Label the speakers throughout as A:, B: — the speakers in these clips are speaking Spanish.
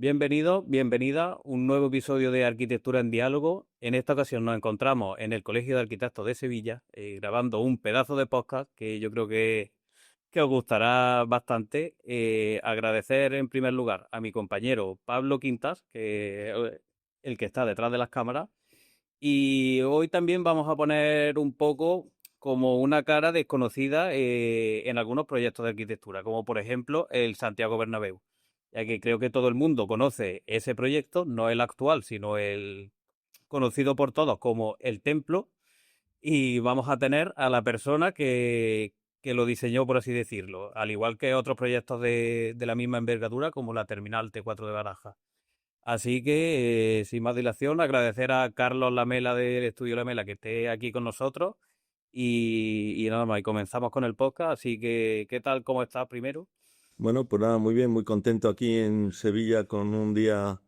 A: Bienvenido, bienvenida a un nuevo episodio de Arquitectura en Diálogo. En esta ocasión nos encontramos en el Colegio de Arquitectos de Sevilla, grabando un pedazo de podcast que yo creo que os gustará bastante. Agradecer en primer lugar a mi compañero Pablo Quintas, el que está detrás de las cámaras. Y hoy también vamos a poner un poco como una cara desconocida en algunos proyectos de arquitectura, como por ejemplo el Santiago Bernabéu, ya que creo que todo el mundo conoce ese proyecto, no el actual, sino el conocido por todos como el Templo, y vamos a tener a la persona que lo diseñó, por así decirlo, al igual que otros proyectos de la misma envergadura, como la Terminal T4 de Barajas. Así que, sin más dilación, agradecer a Carlos Lamela del Estudio Lamela que esté aquí con nosotros y nada más, y comenzamos con el podcast. Así que, ¿qué tal? ¿Cómo estás primero?
B: Bueno, pues nada, muy bien, muy contento aquí en Sevilla con un día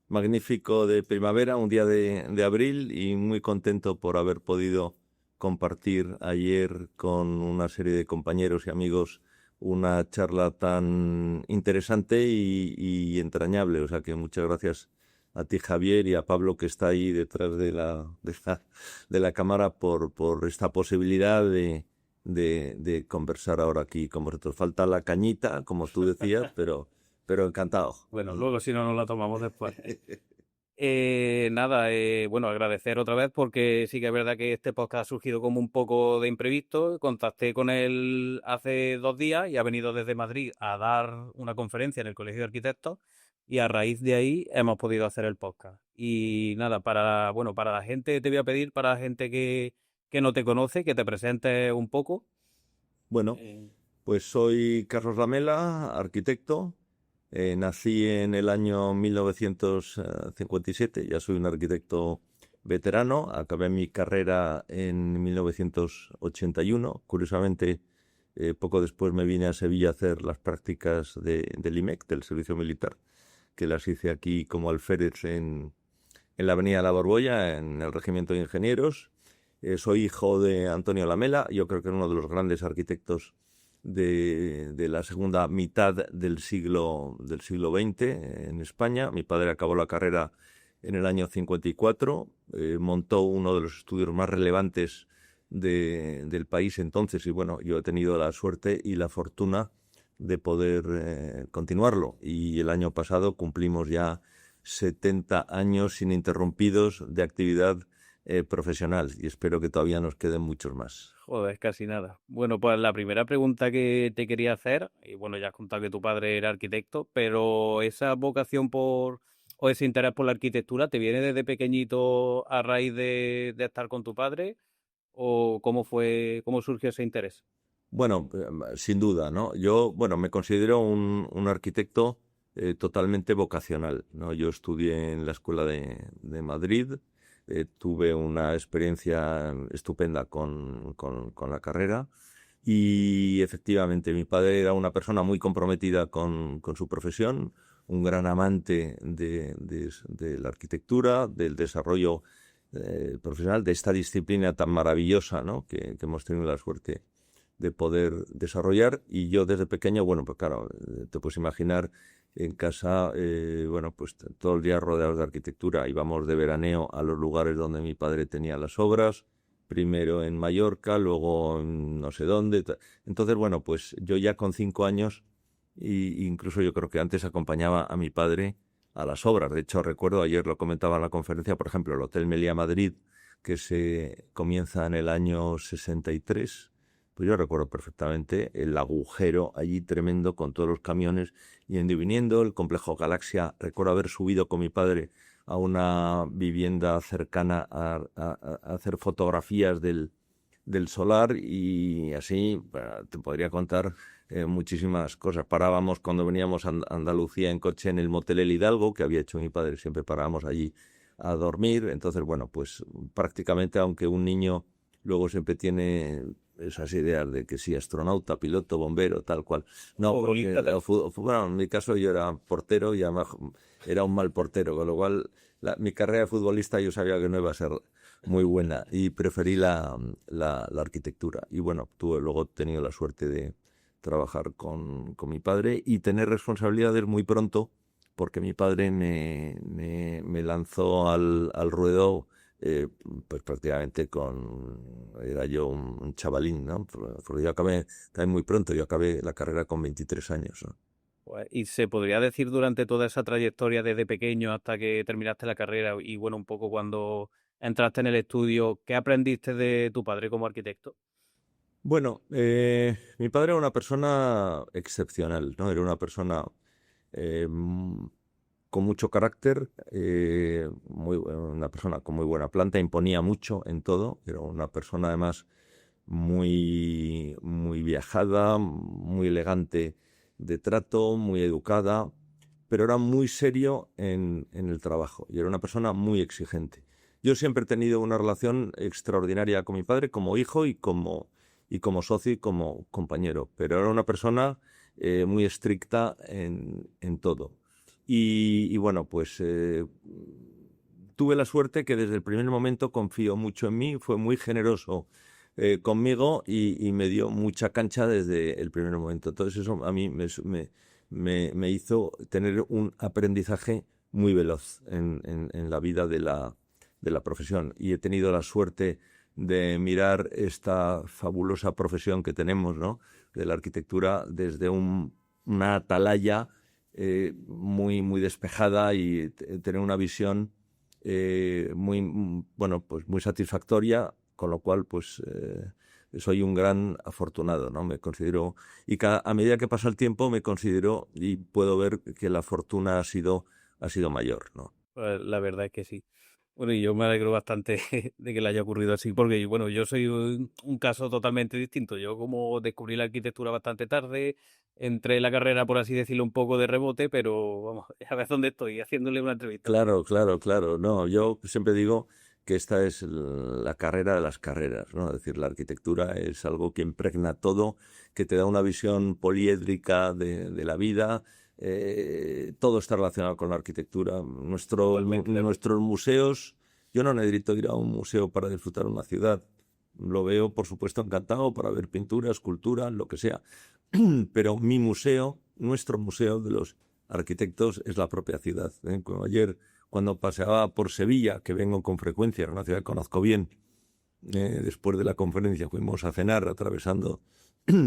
B: magnífico de primavera, un día de abril y muy contento por haber podido compartir ayer con una serie de compañeros y amigos una charla tan interesante y entrañable. O sea que muchas gracias a ti, Javier, y a Pablo, que está ahí detrás de la cámara por esta posibilidad de conversar ahora aquí con vosotros. Falta la cañita, como tú decías, pero encantado.
A: Bueno, luego si no nos la tomamos después. Nada, bueno, agradecer otra vez porque sí que es verdad que este podcast ha surgido como un poco de imprevisto. Contacté con él hace 2 días y ha venido desde Madrid a dar una conferencia en el Colegio de Arquitectos y a raíz de ahí hemos podido hacer el podcast. Y nada, bueno, para la gente te voy a pedir, para la gente que no te conoce, que te presentes un poco.
B: Bueno,
A: Eh,
B: pues soy Carlos Lamela, arquitecto. Nací en el año 1957, ya soy un arquitecto veterano. Acabé mi carrera en 1981. Curiosamente, poco después me vine a Sevilla a hacer las prácticas del IMEC, del Servicio Militar, que las hice aquí como alférez en la Avenida de la Borbolla, en el Regimiento de Ingenieros. Soy hijo de Antonio Lamela, yo creo que es uno de los grandes arquitectos de la segunda mitad del siglo XX en España. Mi padre acabó la carrera en el año 54, montó uno de los estudios más relevantes del país entonces y bueno, yo he tenido la suerte y la fortuna de poder continuarlo y el año pasado cumplimos ya 70 años ininterrumpidos de actividad profesional y espero que todavía nos queden muchos más.
A: Joder, casi nada. Bueno, pues la primera pregunta que te quería hacer, y bueno, ya has contado que tu padre era arquitecto, pero esa vocación o ese interés por la arquitectura, ¿te viene desde pequeñito a raíz de estar con tu padre? ¿O cómo surgió ese interés?
B: Bueno, sin duda, ¿no? Yo, bueno, me considero un arquitecto totalmente vocacional, ¿no? Yo estudié en la Escuela de Madrid, tuve una experiencia estupenda con la carrera y efectivamente mi padre era una persona muy comprometida con su profesión, un gran amante de la arquitectura, del desarrollo profesional, de esta disciplina tan maravillosa, ¿no? que hemos tenido la suerte de poder desarrollar. Y yo desde pequeño, bueno, pues claro, te puedes imaginar en casa, bueno, pues todo el día rodeados de arquitectura. Íbamos de veraneo a los lugares donde mi padre tenía las obras, primero en Mallorca, luego en no sé dónde. Entonces, bueno, pues yo ya con 5 años, incluso yo creo que antes acompañaba a mi padre a las obras. De hecho, recuerdo, ayer lo comentaba en la conferencia, por ejemplo, el Hotel Meliá Madrid, que se comienza en el año 63. Pues yo recuerdo perfectamente el agujero allí tremendo con todos los camiones yendo y viniendo, el complejo Galaxia. Recuerdo haber subido con mi padre a una vivienda cercana a hacer fotografías del solar y así te podría contar muchísimas cosas. Parábamos cuando veníamos a Andalucía en coche en el Motel El Hidalgo, que había hecho mi padre, siempre parábamos allí a dormir. Entonces, bueno, pues prácticamente aunque un niño luego siempre tiene esas ideas de que sí, astronauta, piloto, bombero, tal cual. No, porque
A: Futbolista.
B: bueno, en mi caso yo era portero y además era un mal portero, con lo cual mi carrera de futbolista yo sabía que no iba a ser muy buena y preferí la arquitectura. Y bueno, luego he tenido la suerte de trabajar con mi padre y tener responsabilidades muy pronto porque mi padre me lanzó al ruedo, pues prácticamente era yo un chavalín, ¿no? Porque yo acabé también muy pronto, yo acabé la carrera con 23 años, ¿no?
A: Pues, y se podría decir durante toda esa trayectoria desde pequeño hasta que terminaste la carrera y bueno, un poco cuando entraste en el estudio, ¿qué aprendiste de tu padre como arquitecto?
B: Bueno, mi padre era una persona excepcional, ¿no? Era una persona eh, mm, con mucho carácter, una persona con muy buena planta, imponía mucho en todo, era una persona además muy viajada, muy elegante de trato, muy educada, pero era muy serio en el trabajo y era una persona muy exigente. Yo siempre he tenido una relación extraordinaria con mi padre como hijo y como socio y como compañero, pero era una persona muy estricta en todo. Y bueno, pues tuve la suerte que desde el primer momento confió mucho en mí, fue muy generoso conmigo y me dio mucha cancha desde el primer momento. Entonces eso a mí me hizo tener un aprendizaje muy veloz en la vida de la profesión. Y he tenido la suerte de mirar esta fabulosa profesión que tenemos, ¿no? De la arquitectura desde una atalaya muy despejada y tener una visión bueno, pues muy satisfactoria, con lo cual, pues soy un gran afortunado, ¿no? Me considero, y a medida que pasa el tiempo, me considero y puedo ver que la fortuna ha sido mayor, ¿no?
A: Pues la verdad es que sí. Bueno, y yo me alegro bastante de que le haya ocurrido así, porque bueno, yo soy un caso totalmente distinto. Yo como descubrí la arquitectura bastante tarde, entré en la carrera, por así decirlo, un poco de rebote, pero vamos, a ver dónde estoy, haciéndole una entrevista.
B: Claro, claro, claro. No, yo siempre digo que esta es la carrera de las carreras, ¿no? Es decir, la arquitectura es algo que impregna todo, que te da una visión poliédrica de la vida. Todo está relacionado con la arquitectura.
A: Totalmente de acuerdo.
B: Nuestros museos, yo no necesito ir a un museo para disfrutar una ciudad. Lo veo, por supuesto, encantado para ver pintura, escultura, lo que sea. Pero mi museo, nuestro museo de los arquitectos es la propia ciudad, ¿eh? Como ayer, cuando paseaba por Sevilla, que vengo con frecuencia, una ciudad que conozco bien, después de la conferencia fuimos a cenar atravesando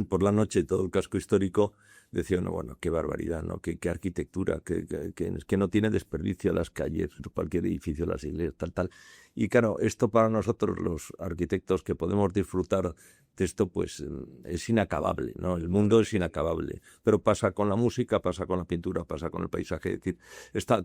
B: por la noche todo el casco histórico, decía uno, bueno, qué barbaridad, ¿no? Qué arquitectura, que no tiene desperdicio las calles, cualquier edificio, las iglesias, tal. Y claro, esto para nosotros los arquitectos que podemos disfrutar de esto, pues es inacabable, ¿no? El mundo es inacabable. Pero pasa con la música, pasa con la pintura, pasa con el paisaje. Es decir,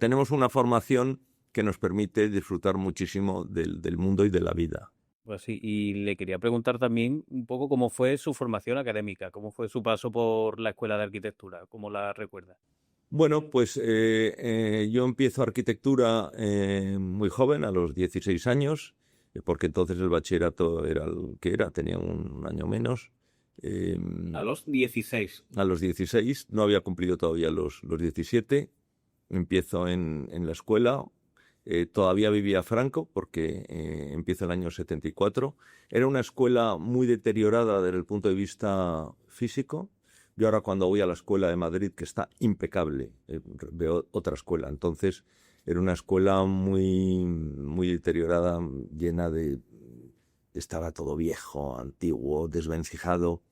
B: tenemos una formación que nos permite disfrutar muchísimo del mundo y de la vida.
A: Pues sí, y le quería preguntar también un poco cómo fue su formación académica, cómo fue su paso por la escuela de arquitectura, cómo la recuerda.
B: Bueno, pues yo empiezo arquitectura muy joven, a los 16 años, porque entonces el bachillerato era el que era, tenía un año menos. Eh,
A: A los 16.
B: a los 16, no había cumplido todavía los 17, empiezo en la escuela. Todavía vivía Franco porque empiezo el año 74. Era una escuela muy deteriorada desde el punto de vista físico. Yo ahora cuando voy a la escuela de Madrid, que está impecable, veo otra escuela. Entonces era una escuela muy deteriorada, llena de... Estaba todo viejo, antiguo, desvencijado,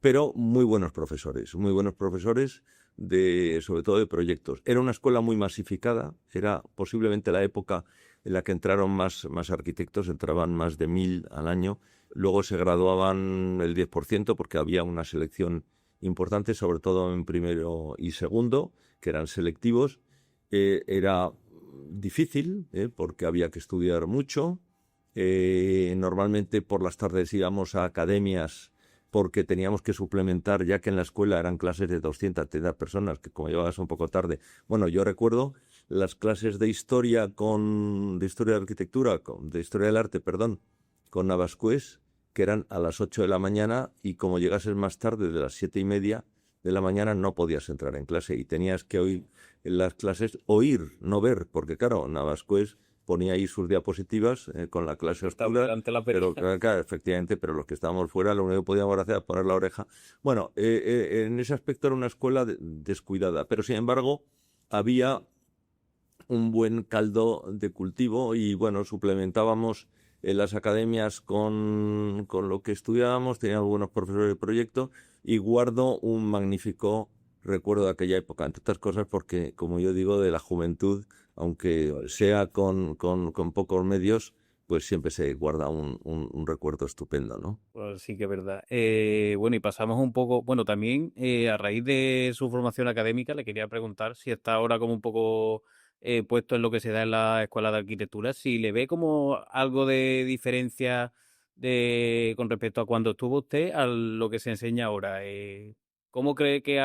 B: pero muy buenos profesores sobre todo de proyectos. Era una escuela muy masificada, era posiblemente la época en la que entraron más arquitectos, entraban más de 1000 al año. Luego se graduaban el 10% porque había una selección importante, sobre todo en primero y segundo, que eran selectivos. Era difícil, porque había que estudiar mucho. Normalmente por las tardes íbamos a academias porque teníamos que suplementar, ya que en la escuela eran clases de 230 personas, que como llevabas un poco tarde. Bueno, yo recuerdo las clases de historia de historia de arquitectura, de historia del arte, perdón, con Navascués, que eran a las 8 de la mañana, y como llegases más tarde, de las 7:30 de la mañana, no podías entrar en clase y tenías que oír en las clases, oír, no ver, porque claro, Navascués ponía ahí sus diapositivas con la clase
A: Estaba
B: oscura,
A: delante la
B: pero
A: perilla.
B: claro, efectivamente, pero los que estábamos fuera lo único que podíamos hacer era poner la oreja. Bueno, en ese aspecto era una escuela descuidada, pero sin embargo había un buen caldo de cultivo y bueno, suplementábamos en las academias con lo que estudiábamos, teníamos buenos profesores de proyecto y guardo un magnífico recuerdo de aquella época, entre otras cosas porque, como yo digo, de la juventud, aunque sea con pocos medios, pues siempre se guarda un recuerdo estupendo, ¿no?
A: Pues sí que es verdad. Bueno, y pasamos un poco, bueno, también a raíz de su formación académica, le quería preguntar si está ahora como un poco puesto en lo que se da en la escuela de arquitectura, si le ve como algo de diferencia con respecto a cuando estuvo usted a lo que se enseña ahora. ¿Cómo cree que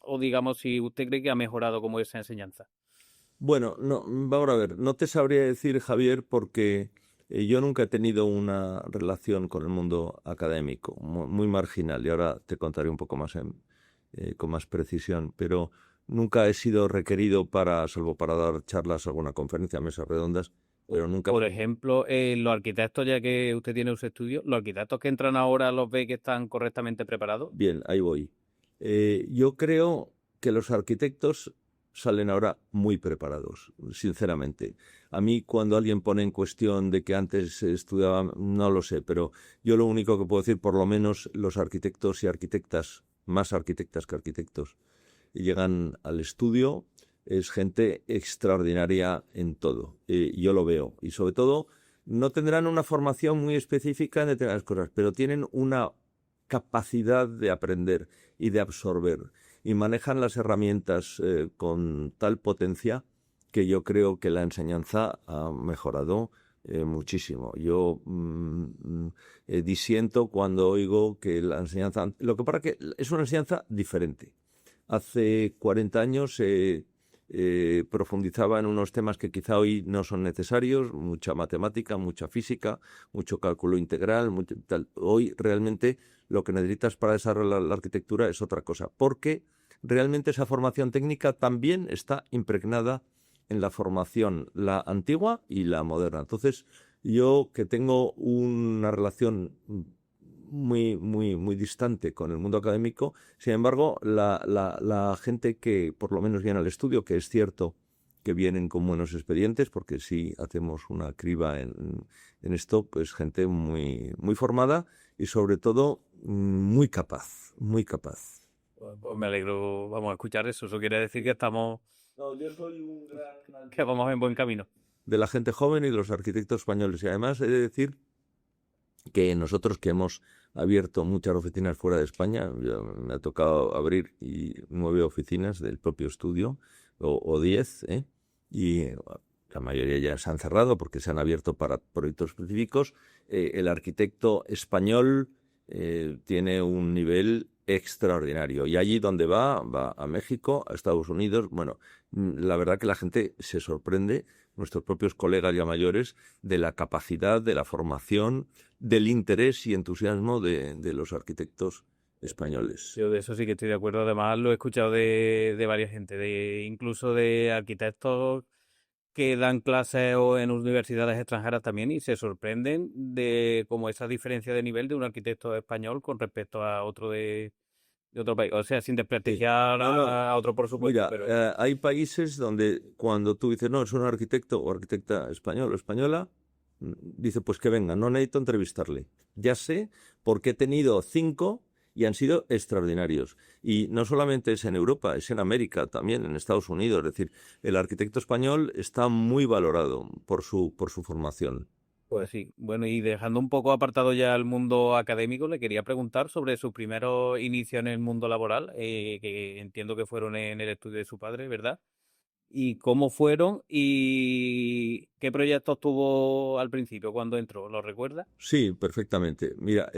A: o digamos, si usted cree que ha mejorado como esa enseñanza?
B: Bueno, no, vamos a ver, no te sabría decir, Javier, porque yo nunca he tenido una relación con el mundo académico, muy marginal, y ahora te contaré un poco más con más precisión, pero nunca he sido requerido para, salvo para dar charlas, alguna conferencia, mesas redondas, pero nunca.
A: Por ejemplo, los arquitectos, ya que usted tiene su estudio, los arquitectos que entran ahora los ve que están correctamente preparados.
B: Bien, ahí voy. Yo creo que los arquitectos salen ahora muy preparados, sinceramente. A mí cuando alguien pone en cuestión de que antes estudiaba, no lo sé, pero yo lo único que puedo decir, por lo menos los arquitectos y arquitectas, más arquitectas que arquitectos, llegan al estudio, es gente extraordinaria en todo. Yo lo veo. Y sobre todo, no tendrán una formación muy específica en determinadas cosas, pero tienen una capacidad de aprender y de absorber y manejan las herramientas con tal potencia que yo creo que la enseñanza ha mejorado muchísimo. Yo disiento cuando oigo que la enseñanza, lo que pasa que es una enseñanza diferente. Hace 40 años profundizaba en unos temas que quizá hoy no son necesarios, mucha matemática, mucha física, mucho cálculo integral, tal. Hoy realmente lo que necesitas para desarrollar la arquitectura es otra cosa, porque realmente esa formación técnica también está impregnada en la formación, la antigua y la moderna. Entonces, yo que tengo una relación muy distante con el mundo académico. Sin embargo, la gente que por lo menos viene al estudio, que es cierto que vienen con buenos expedientes, porque si hacemos una criba en esto, pues gente muy formada y sobre todo muy capaz, muy capaz.
A: Pues me alegro, vamos a escuchar eso. Eso quiere decir que estamos,
B: No, yo soy un gran
A: que vamos en buen camino.
B: de la gente joven y de los arquitectos españoles. Y además he de decir que nosotros que hemos abierto muchas oficinas fuera de España, me ha tocado abrir 9 oficinas del propio estudio, o 10, y la mayoría ya se han cerrado porque se han abierto para proyectos específicos. El arquitecto español tiene un nivel extraordinario. Y allí donde va a México, a Estados Unidos. Bueno, la verdad que la gente se sorprende, nuestros propios colegas ya mayores, de la capacidad, de la formación, del interés y entusiasmo de los arquitectos españoles.
A: Yo de eso sí que estoy de acuerdo. Además, lo he escuchado de varias gente, incluso de arquitectos que dan clases o en universidades extranjeras también y se sorprenden de como esa diferencia de nivel de un arquitecto español con respecto a otro de otro país. O sea, sin
B: Sí.
A: desprestigiar
B: No, no.
A: a otro, por supuesto,
B: Mira,
A: pero
B: hay países donde cuando tú dices, no, es un arquitecto o arquitecta español o española, dice, pues que venga, no necesito entrevistarle. Ya sé porque he tenido 5 y han sido extraordinarios. Y no solamente es en Europa, es en América también, en Estados Unidos. Es decir, el arquitecto español está muy valorado por su formación.
A: pues sí. Bueno, y dejando un poco apartado ya el mundo académico, le quería preguntar sobre sus primeros inicios en el mundo laboral, que entiendo que fueron en el estudio de su padre, ¿verdad? Y cómo fueron y qué proyectos tuvo al principio cuando entró, ¿lo recuerda?
B: Sí, perfectamente. Mira,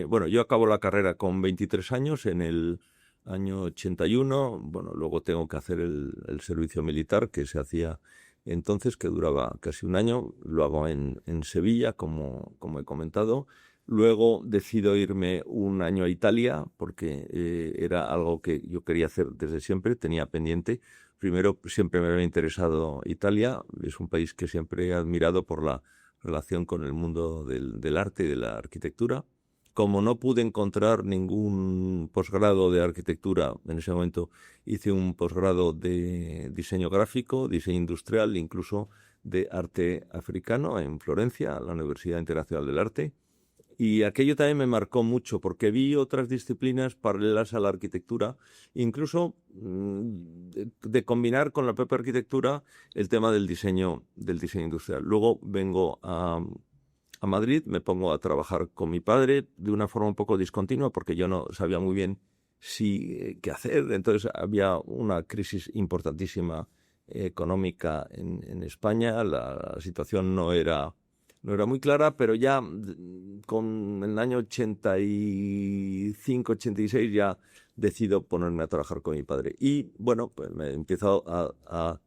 B: bueno, yo acabo la carrera con 23 años en el año 81. Bueno, luego tengo que hacer el servicio militar que se hacía entonces, que duraba casi un año. Lo hago en Sevilla, como he comentado. Luego decido irme un año a Italia porque era algo que yo quería hacer desde siempre, tenía pendiente. Primero, siempre me había interesado Italia. Es un país que siempre he admirado por la relación con el mundo del arte y de la arquitectura. como no pude encontrar ningún posgrado de arquitectura en ese momento, hice un posgrado de diseño gráfico, diseño industrial, incluso de arte africano en Florencia, la Universidad Internacional del Arte. Y aquello también me marcó mucho porque vi otras disciplinas paralelas a la arquitectura, incluso de combinar con la propia arquitectura el tema del diseño industrial. Luego vengo a Madrid, me pongo a trabajar con mi padre de una forma un poco discontinua porque yo no sabía muy bien qué hacer. Entonces había una crisis importantísima económica en España, la situación no era muy clara, pero ya con el año 85, 86 ya decido ponerme a trabajar con mi padre. Y bueno, pues me empiezo a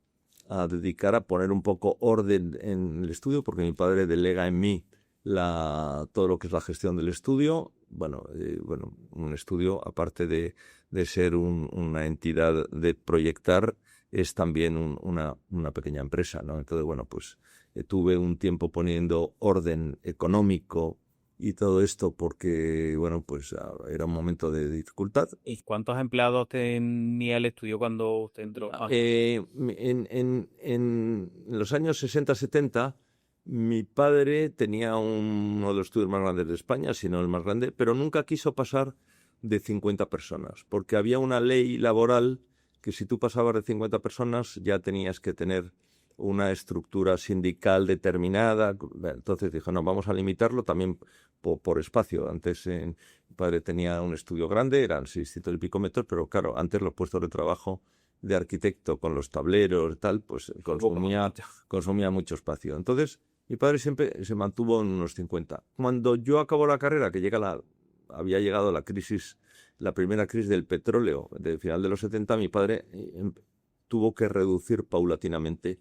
B: dedicar a poner un poco orden en el estudio, porque mi padre delega en mí todo lo que es la gestión del estudio. Bueno, un estudio, aparte de ser una entidad de proyectar, es también una pequeña empresa, ¿no? Entonces, bueno, pues tuve un tiempo poniendo orden económico y todo esto porque, bueno, pues era un momento de dificultad.
A: ¿Y cuántos empleados tenía el estudio cuando usted entró?
B: En los años 60-70, mi padre tenía uno de los estudios más grandes de España, si no el más grande, pero nunca quiso pasar de 50 personas, porque había una ley laboral que si tú pasabas de 50 personas ya tenías que tener una estructura sindical determinada. Entonces dijo, no, vamos a limitarlo también por espacio. Antes mi padre tenía un estudio grande, eran 600 y pico metros, pero claro, antes los puestos de trabajo de arquitecto con los tableros y tal, pues consumía mucho espacio. Entonces mi padre siempre se mantuvo en unos 50. Cuando yo acabo la carrera, que había llegado la primera crisis del petróleo del final de los 70, mi padre tuvo que reducir paulatinamente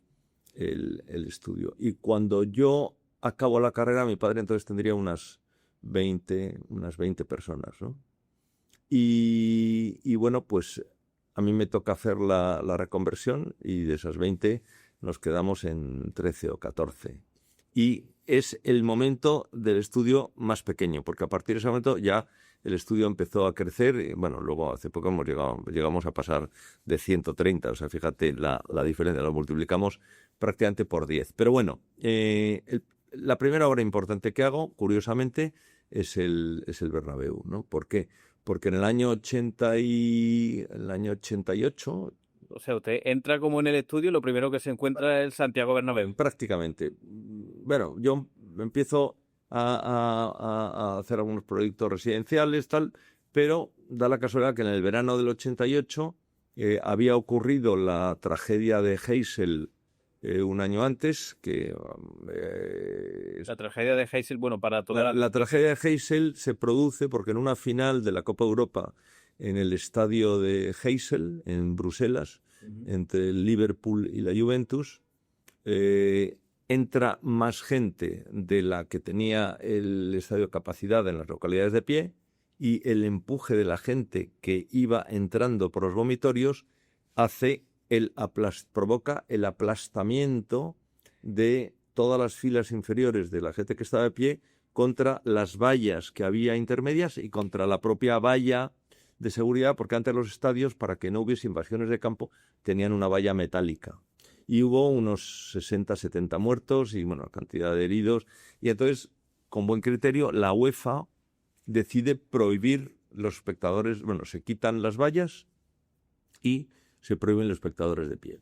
B: el estudio. Y cuando yo acabo la carrera, mi padre entonces tendría unas 20 personas, ¿no? Y bueno, pues a mí me toca hacer la reconversión y de esas 20 nos quedamos en 13 o 14. Y es el momento del estudio más pequeño, porque a partir de ese momento ya el estudio empezó a crecer. Y, bueno, luego hace poco llegamos a pasar de 130, o sea, fíjate la diferencia, lo multiplicamos prácticamente por 10. Pero bueno, la primera obra importante que hago, curiosamente, es el Bernabéu, ¿no? ¿Por qué? Porque en el año 88...
A: O sea, usted entra como en el estudio y lo primero que se encuentra es el Santiago Bernabéu.
B: Prácticamente. Bueno, yo empiezo a hacer algunos proyectos residenciales, tal, pero da la casualidad que en el verano del 88 había ocurrido la tragedia de Heysel un año antes, que...
A: la tragedia de Heysel, bueno, para toda
B: la tragedia de Heysel se produce porque en una final de la Copa Europa en el estadio de Heysel, en Bruselas, entre el Liverpool y la Juventus, entra más gente de la que tenía el estadio capacidad en las localidades de pie, y el empuje de la gente que iba entrando por los vomitorios provoca el aplastamiento de todas las filas inferiores de la gente que estaba de pie contra las vallas que había intermedias y contra la propia valla de seguridad, porque antes los estadios, para que no hubiese invasiones de campo, tenían una valla metálica. Y hubo unos 60, 70 muertos y, bueno, cantidad de heridos. Y entonces, con buen criterio, la UEFA decide prohibir los espectadores, bueno, se quitan las vallas y se prohíben los espectadores de pie.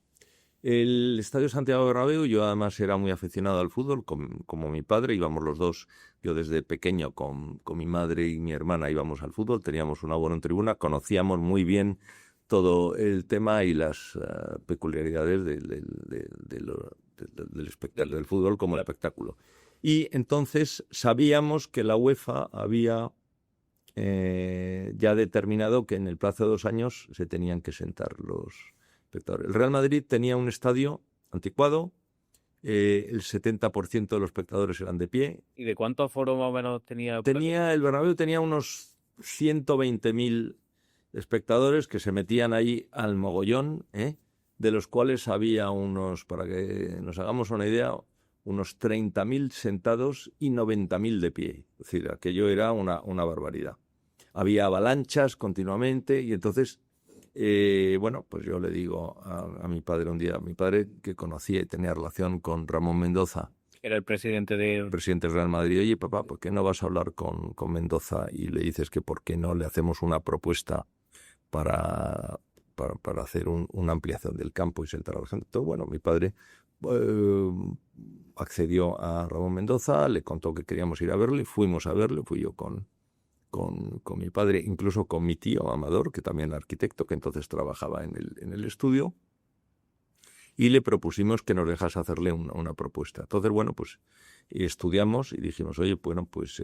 B: El Estadio Santiago Bernabéu, yo además era muy aficionado al fútbol, como mi padre, íbamos los dos, yo desde pequeño con mi madre y mi hermana íbamos al fútbol, teníamos un abono en tribuna, conocíamos muy bien todo el tema y las peculiaridades del fútbol como espectáculo. Y entonces sabíamos que la UEFA había ya determinado que en el plazo de 2 años se tenían que sentar los espectadores. El Real Madrid tenía un estadio anticuado, el 70% de los espectadores eran de pie.
A: ¿Y de cuánto aforo más o menos tenía?
B: El Bernabéu tenía unos 120.000 espectadores que se metían ahí al mogollón, de los cuales había unos, para que nos hagamos una idea, unos 30.000 sentados y 90.000 de pie. Es decir, aquello era una barbaridad. Había avalanchas continuamente y entonces, bueno, pues yo le digo a mi padre un día, mi padre que conocía y tenía relación con Ramón Mendoza,
A: Era el presidente de...
B: presidente del Real Madrid, oye, papá, ¿por qué no vas a hablar con Mendoza y le dices que por qué no le hacemos una propuesta para hacer una ampliación del campo y sentar a la gente? Entonces, bueno, mi padre accedió a Ramón Mendoza, le contó que queríamos ir a verle, fuimos a verle, fui yo con mi padre, incluso con mi tío Amador, que también era arquitecto, que entonces trabajaba en el estudio, y le propusimos que nos dejase hacerle una propuesta. Entonces, bueno, pues estudiamos y dijimos, oye, bueno, pues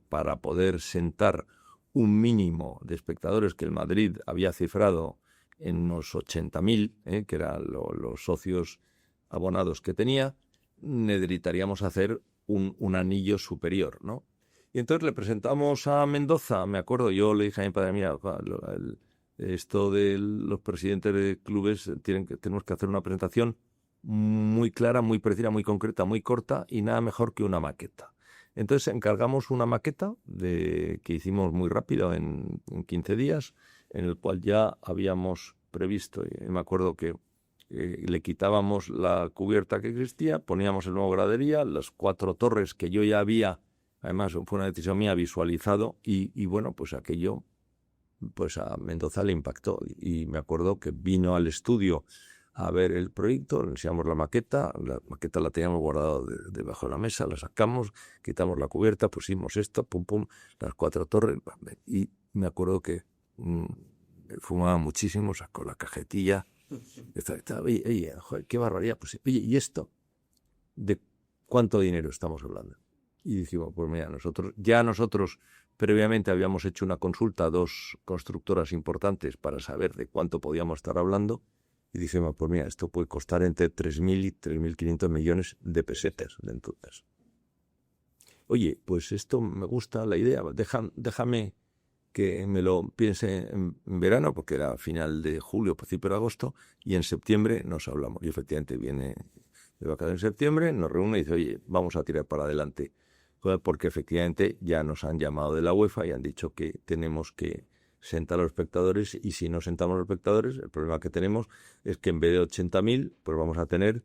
B: para poder sentar un mínimo de espectadores que el Madrid había cifrado en unos 80.000, que eran los socios abonados que tenía, necesitaríamos hacer un anillo superior, ¿no? Y entonces le presentamos a Mendoza, me acuerdo, yo le dije a mi padre, mira, esto de los presidentes de clubes, tenemos que hacer una presentación muy clara, muy precisa, muy concreta, muy corta y nada mejor que una maqueta. Entonces encargamos una maqueta que hicimos muy rápido en 15 días, en el cual ya habíamos previsto, y me acuerdo que le quitábamos la cubierta que existía, poníamos el nuevo gradería, las 4 torres que yo ya había, además fue una decisión mía, visualizado, y bueno, pues aquello pues a Mendoza le impactó. Y me acuerdo que vino al estudio a ver el proyecto, le enseñamos la maqueta la teníamos guardada debajo de la mesa, la sacamos, quitamos la cubierta, pusimos esto, pum, pum, las 4 torres, y me acuerdo que fumaba muchísimo, sacó la cajetilla, oye, joder, qué barbaridad, pues, oye, ¿y esto? ¿De cuánto dinero estamos hablando? Y dijimos, pues mira, nosotros previamente habíamos hecho una consulta a 2 constructoras importantes para saber de cuánto podíamos estar hablando, y dijimos, pues mira, esto puede costar entre 3.000 y 3.500 millones de pesetas de entonces. Oye, pues esto me gusta la idea, déjame que me lo piense en verano, porque era final de julio, principio de agosto, y en septiembre nos hablamos. Y efectivamente viene de vacaciones en septiembre, nos reúne y dice, oye, vamos a tirar para adelante. Porque efectivamente ya nos han llamado de la UEFA y han dicho que tenemos que sentar a los espectadores, y si no sentamos a los espectadores, el problema que tenemos es que en vez de 80.000, pues vamos a tener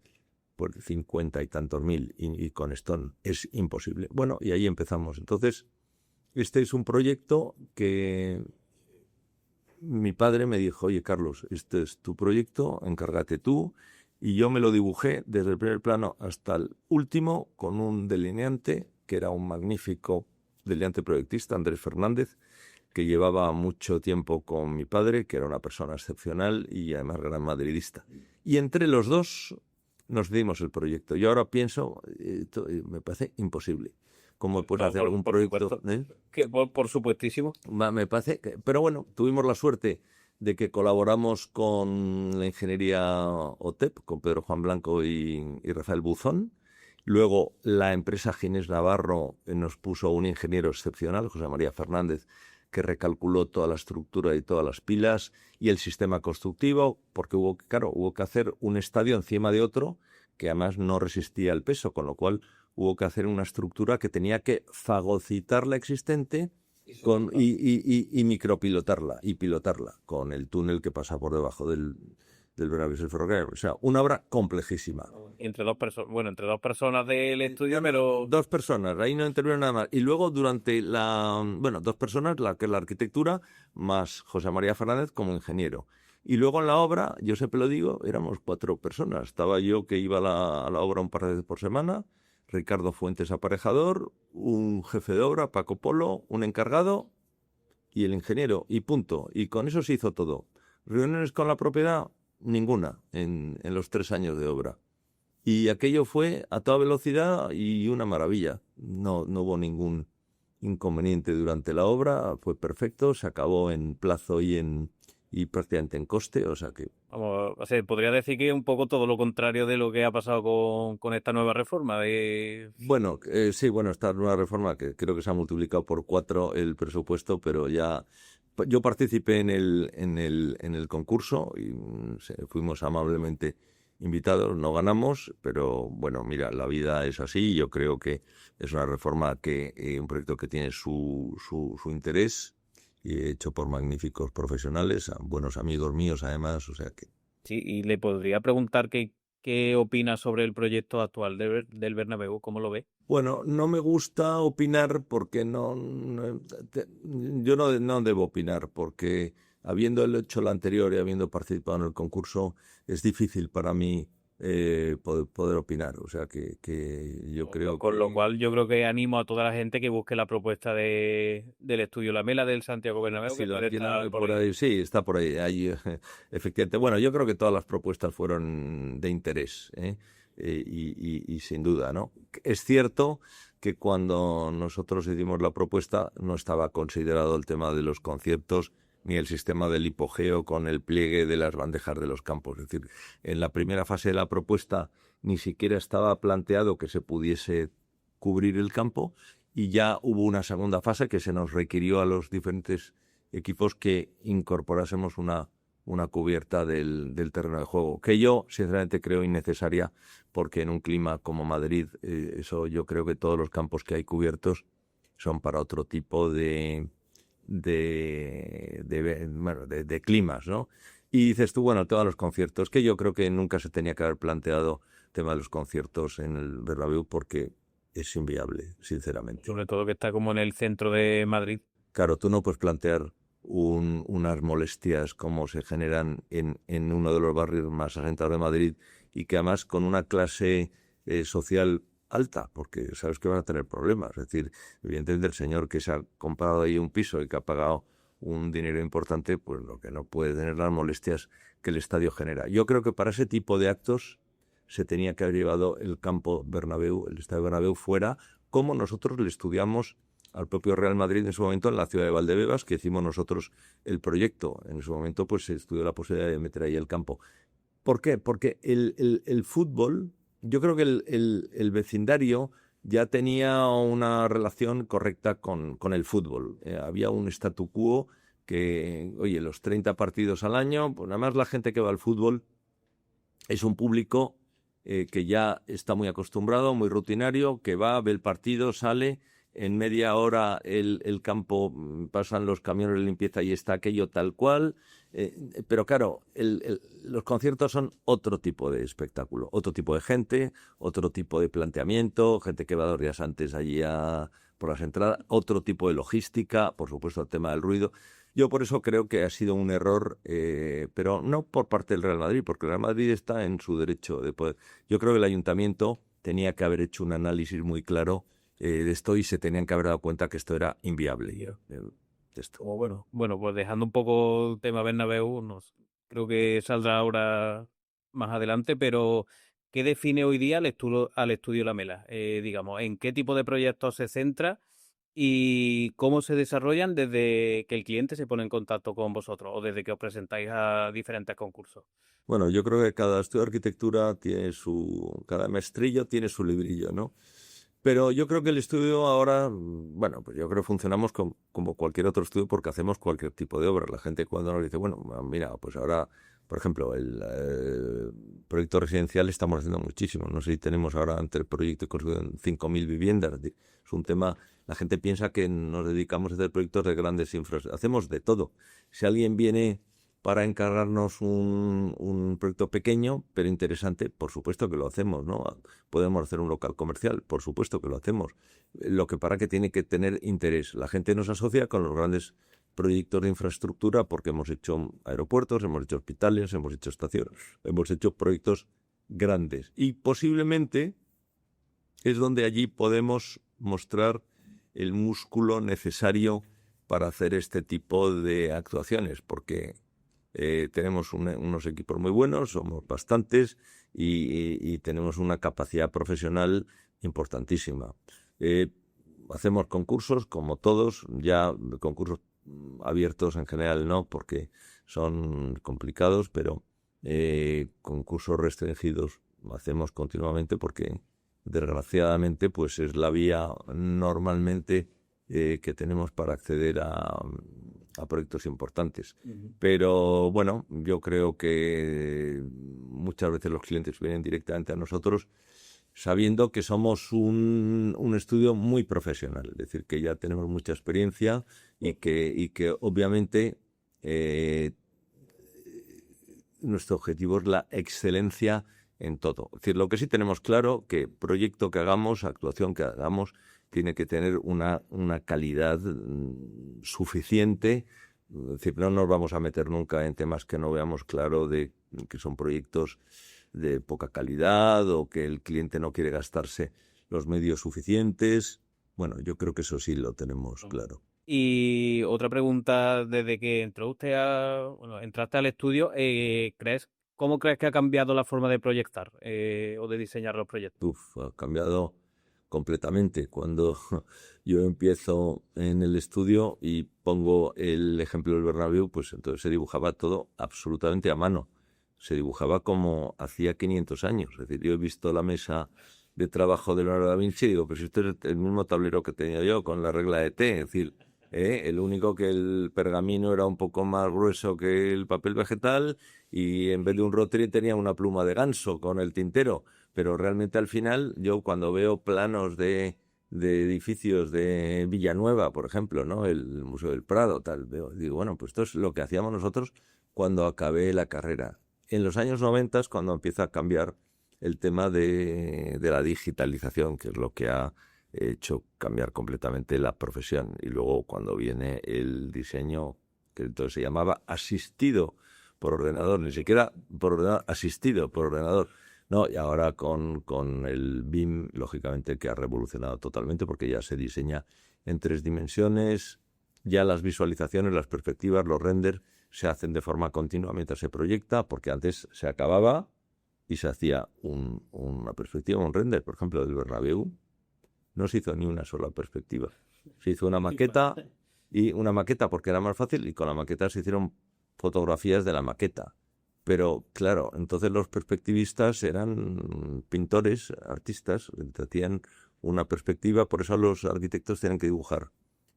B: pues 50 y tantos mil, y con esto es imposible. Bueno, y ahí empezamos. Entonces, este es un proyecto que mi padre me dijo, oye, Carlos, este es tu proyecto, encárgate tú, y yo me lo dibujé desde el primer plano hasta el último con un delineante que era un magnífico delineante proyectista, Andrés Fernández, que llevaba mucho tiempo con mi padre, que era una persona excepcional y además gran madridista. Y entre los dos nos dimos el proyecto. Yo ahora pienso, me parece imposible. ¿Cómo puedes hacer algún proyecto?
A: Que por supuestísimo.
B: Me parece pero bueno, tuvimos la suerte de que colaboramos con la ingeniería OTEP, con Pedro Juan Blanco y Rafael Buzón. Luego la empresa Ginés Navarro nos puso un ingeniero excepcional, José María Fernández, que recalculó toda la estructura y todas las pilas y el sistema constructivo, porque hubo que hacer un estadio encima de otro que además no resistía el peso, con lo cual hubo que hacer una estructura que tenía que fagocitar la existente y micropilotarla y pilotarla con el túnel que pasa por debajo del Bernabéu, el ferrocarril. O sea, una obra complejísima.
A: Entre dos personas del estudio, pero...
B: 2 personas, ahí no interviene nada más. Y luego durante 2 personas, que es la arquitectura, más José María Fernández como ingeniero. Y luego en la obra, yo siempre lo digo, éramos 4 personas. Estaba yo, que iba a la obra un par de veces por semana, Ricardo Fuentes, aparejador, un jefe de obra, Paco Polo, un encargado y el ingeniero, y punto. Y con eso se hizo todo. Reuniones con la propiedad, ninguna en los 3 años de obra. Y aquello fue a toda velocidad y una maravilla. No hubo ningún inconveniente durante la obra, fue perfecto, se acabó en plazo y prácticamente en coste, o sea que...
A: Vamos, o sea, podría decir que es un poco todo lo contrario de lo que ha pasado con esta nueva reforma.
B: Bueno, sí, esta nueva reforma que creo que se ha multiplicado por 4 el presupuesto, pero ya... Yo participé en el concurso y fuimos amablemente invitados, no ganamos, pero bueno, mira, la vida es así. Yo creo que es una reforma un proyecto que tiene su interés, y hecho por magníficos profesionales, buenos amigos míos además, o sea que...
A: Sí, y le podría preguntar qué opina sobre el proyecto actual del Bernabéu, ¿cómo lo ve?
B: Bueno, no me gusta opinar porque yo no debo opinar porque habiendo hecho lo anterior y habiendo participado en el concurso, es difícil para mí poder opinar. O sea que yo creo
A: Con lo
B: que
A: cual yo creo que animo a toda la gente que busque la propuesta del estudio La Mela del Santiago
B: ha
A: Bernabéu, que
B: sido
A: puede
B: aquí
A: estar por
B: por
A: ahí.
B: ahí. Sí, está por ahí. Efectivamente. Bueno, yo creo que todas las propuestas fueron de interés, ¿eh? Y sin duda, ¿no? Es cierto que cuando nosotros hicimos la propuesta no estaba considerado el tema de los conciertos ni el sistema del hipogeo con el pliegue de las bandejas de los campos. Es decir, en la primera fase de la propuesta ni siquiera estaba planteado que se pudiese cubrir el campo, y ya hubo una segunda fase que se nos requirió a los diferentes equipos que incorporásemos una cubierta del terreno de juego, que yo sinceramente creo innecesaria, porque en un clima como Madrid, eso yo creo que todos los campos que hay cubiertos son para otro tipo de climas, ¿no? Y dices tú, bueno, todos los conciertos, que yo creo que nunca se tenía que haber planteado el tema de los conciertos en el Bernabéu porque es inviable, sinceramente.
A: Sobre todo que está como en el centro de Madrid.
B: Claro, tú no puedes plantear unas molestias como se generan en uno de los barrios más asentados de Madrid, y que además con una clase social alta, porque sabes que van a tener problemas. Es decir, evidentemente el señor que se ha comprado ahí un piso y que ha pagado un dinero importante, pues lo que no puede tener las molestias que el estadio genera. Yo creo que para ese tipo de actos se tenía que haber llevado el campo Bernabéu, el estadio Bernabéu fuera, como nosotros le estudiamos al propio Real Madrid en su momento en la ciudad de Valdebebas, que hicimos nosotros el proyecto. En su momento pues se estudió la posibilidad de meter ahí el campo. ¿Por qué? Porque el fútbol, yo creo que el vecindario ya tenía una relación correcta con el fútbol. Había un statu quo que, oye, los 30 partidos al año, pues nada más la gente que va al fútbol es un público que ya está muy acostumbrado, muy rutinario, que va, ve el partido, sale, en media hora el campo, pasan los camiones de limpieza y está aquello tal cual. Pero claro, los conciertos son otro tipo de espectáculo, otro tipo de gente, otro tipo de planteamiento, gente que va 2 días antes allí por las entradas, otro tipo de logística, por supuesto el tema del ruido. Yo por eso creo que ha sido un error, pero no por parte del Real Madrid, porque el Real Madrid está en su derecho de poder. Yo creo que el ayuntamiento tenía que haber hecho un análisis muy claro de esto, y se tenían que haber dado cuenta que esto era inviable. De esto.
A: Como bueno, pues dejando un poco el tema Bernabéu, creo que saldrá ahora más adelante, pero ¿qué define hoy día al estudio La Mela? Digamos, ¿en qué tipo de proyectos se centra y cómo se desarrollan desde que el cliente se pone en contacto con vosotros o desde que os presentáis a diferentes concursos?
B: Bueno, yo creo que cada estudio de arquitectura cada maestrillo tiene su librillo, ¿no? Pero yo creo que el estudio ahora, bueno, pues yo creo que funcionamos como cualquier otro estudio, porque hacemos cualquier tipo de obra. La gente cuando nos dice, bueno, mira, pues ahora, por ejemplo, el proyecto residencial estamos haciendo muchísimo. No sé si tenemos ahora ante el proyecto construido 5.000 viviendas. Es un tema, la gente piensa que nos dedicamos a hacer proyectos de grandes infraestructuras. Hacemos de todo. Si alguien viene para encargarnos un proyecto pequeño pero interesante, por supuesto que lo hacemos, ¿no? Podemos hacer un local comercial, por supuesto que lo hacemos. Lo que para que tiene que tener interés. La gente nos asocia con los grandes proyectos de infraestructura porque hemos hecho aeropuertos, hemos hecho hospitales, hemos hecho estaciones, hemos hecho proyectos grandes. Y posiblemente es donde allí podemos mostrar el músculo necesario para hacer este tipo de actuaciones, porque tenemos unos equipos muy buenos, somos bastantes, y tenemos una capacidad profesional importantísima. Hacemos concursos, como todos, ya concursos abiertos en general no, porque son complicados, pero concursos restringidos hacemos continuamente, porque desgraciadamente pues es la vía normalmente que tenemos para acceder a proyectos importantes.
A: Ujú.
B: Pero bueno, yo creo que muchas veces los clientes vienen directamente a nosotros sabiendo que somos un estudio muy profesional, es decir, que ya tenemos mucha experiencia y que obviamente nuestro objetivo es la excelencia en todo. Es decir, lo que sí tenemos claro que proyecto que hagamos, actuación que hagamos, tiene que tener una calidad suficiente. Es decir, no nos vamos a meter nunca en temas que no veamos claro de que son proyectos de poca calidad o que el cliente no quiere gastarse los medios suficientes. Bueno, yo creo que eso sí lo tenemos claro.
A: Y otra pregunta, desde que entró usted bueno, entraste al estudio, ¿cómo crees que ha cambiado la forma de proyectar o de diseñar los proyectos?
B: Ha cambiado completamente. Cuando yo empiezo en el estudio y pongo el ejemplo del Bernabéu, pues entonces se dibujaba todo absolutamente a mano. Se dibujaba como hacía 500 años. Es decir, yo he visto la mesa de trabajo de Leonardo da Vinci y digo, pero si esto es el mismo tablero que tenía yo con la regla de T. Es decir, el único que el pergamino era un poco más grueso que el papel vegetal y en vez de un rotary tenía una pluma de ganso con el tintero. Pero realmente al final yo cuando veo planos de edificios de Villanueva, por ejemplo, ¿no? El Museo del Prado, tal, digo, bueno, pues esto es lo que hacíamos nosotros cuando acabé la carrera. En los años 90 es cuando empieza a cambiar el tema de la digitalización, que es lo que ha hecho cambiar completamente la profesión. Y luego cuando viene el diseño, que entonces se llamaba asistido por ordenador, ni siquiera por ordenador, asistido por ordenador. No, y ahora con el BIM, lógicamente, que ha revolucionado totalmente porque ya se diseña en 3 dimensiones, ya las visualizaciones, las perspectivas, los renders se hacen de forma continua mientras se proyecta, porque antes se acababa y se hacía una perspectiva, un render, por ejemplo, del Bernabéu. No se hizo ni una sola perspectiva. Se hizo una maqueta y una maqueta porque era más fácil y con la maqueta se hicieron fotografías de la maqueta. Pero claro, entonces los perspectivistas eran pintores, artistas, hacían una perspectiva, por eso los arquitectos tienen que dibujar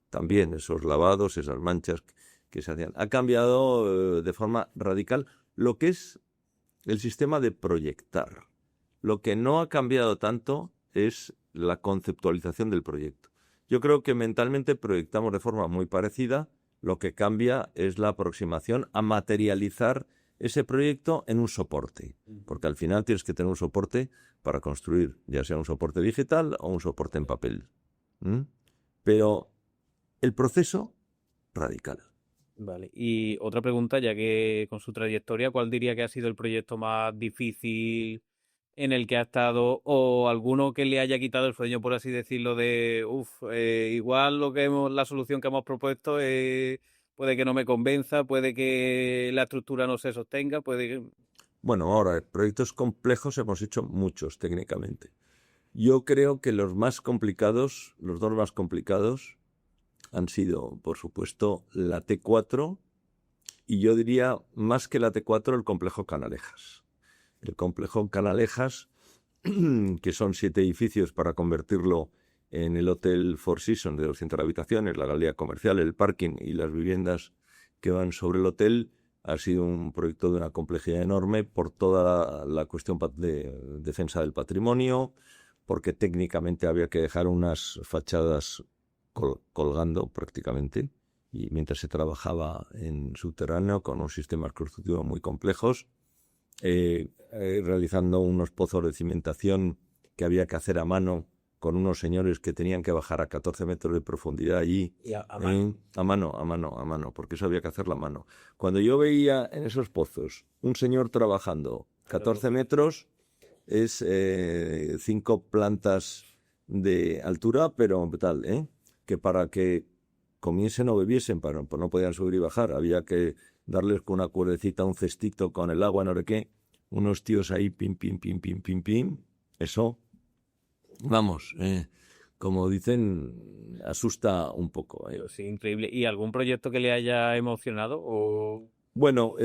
B: también esos lavados, esas manchas que se hacían. Ha cambiado de forma radical lo que es el sistema de proyectar. Lo que no ha cambiado tanto es la conceptualización del proyecto. Yo creo que mentalmente proyectamos de forma muy parecida, lo que cambia es la aproximación a materializar ese proyecto en un soporte, porque al final tienes que tener un soporte para construir, ya sea un soporte digital o un soporte en papel. ¿Mm? Pero el proceso, radical.
A: Vale. Y otra pregunta, ya que con su trayectoria, ¿cuál diría que ha sido el proyecto más difícil en el que ha estado o alguno que le haya quitado el sueño, por así decirlo, de, igual la solución que hemos propuesto puede que no me convenza, puede que la estructura no se sostenga, puede que...
B: Bueno, ahora, proyectos complejos hemos hecho muchos técnicamente. Yo creo que los más complicados, los dos más complicados, han sido, por supuesto, la T4 y yo diría más que la T4 el complejo Canalejas. El complejo Canalejas, que son 7 edificios para convertirlo en el Hotel Four Seasons de 200 habitaciones, la galería comercial, el parking y las viviendas que van sobre el hotel, ha sido un proyecto de una complejidad enorme por toda la cuestión de defensa del patrimonio, porque técnicamente había que dejar unas fachadas colgando prácticamente, y mientras se trabajaba en subterráneo con unos sistemas constructivos muy complejos, realizando unos pozos de cimentación que había que hacer a mano con unos señores que tenían que bajar a 14 metros de profundidad allí.
A: Y a mano.
B: A mano, porque eso había que hacerlo a mano. Cuando yo veía en esos pozos un señor trabajando 14 metros, es 5 plantas de altura, pero tal, que para que comiesen o bebiesen, pues no podían subir y bajar, había que darles con una cuerdecita, un cestito con el agua, no sé qué, unos tíos ahí, pim, pim, pim, pim, pim, pim, eso, vamos, como dicen, asusta un poco.
A: Sí, increíble. ¿Y algún proyecto que le haya emocionado o...?
B: Bueno,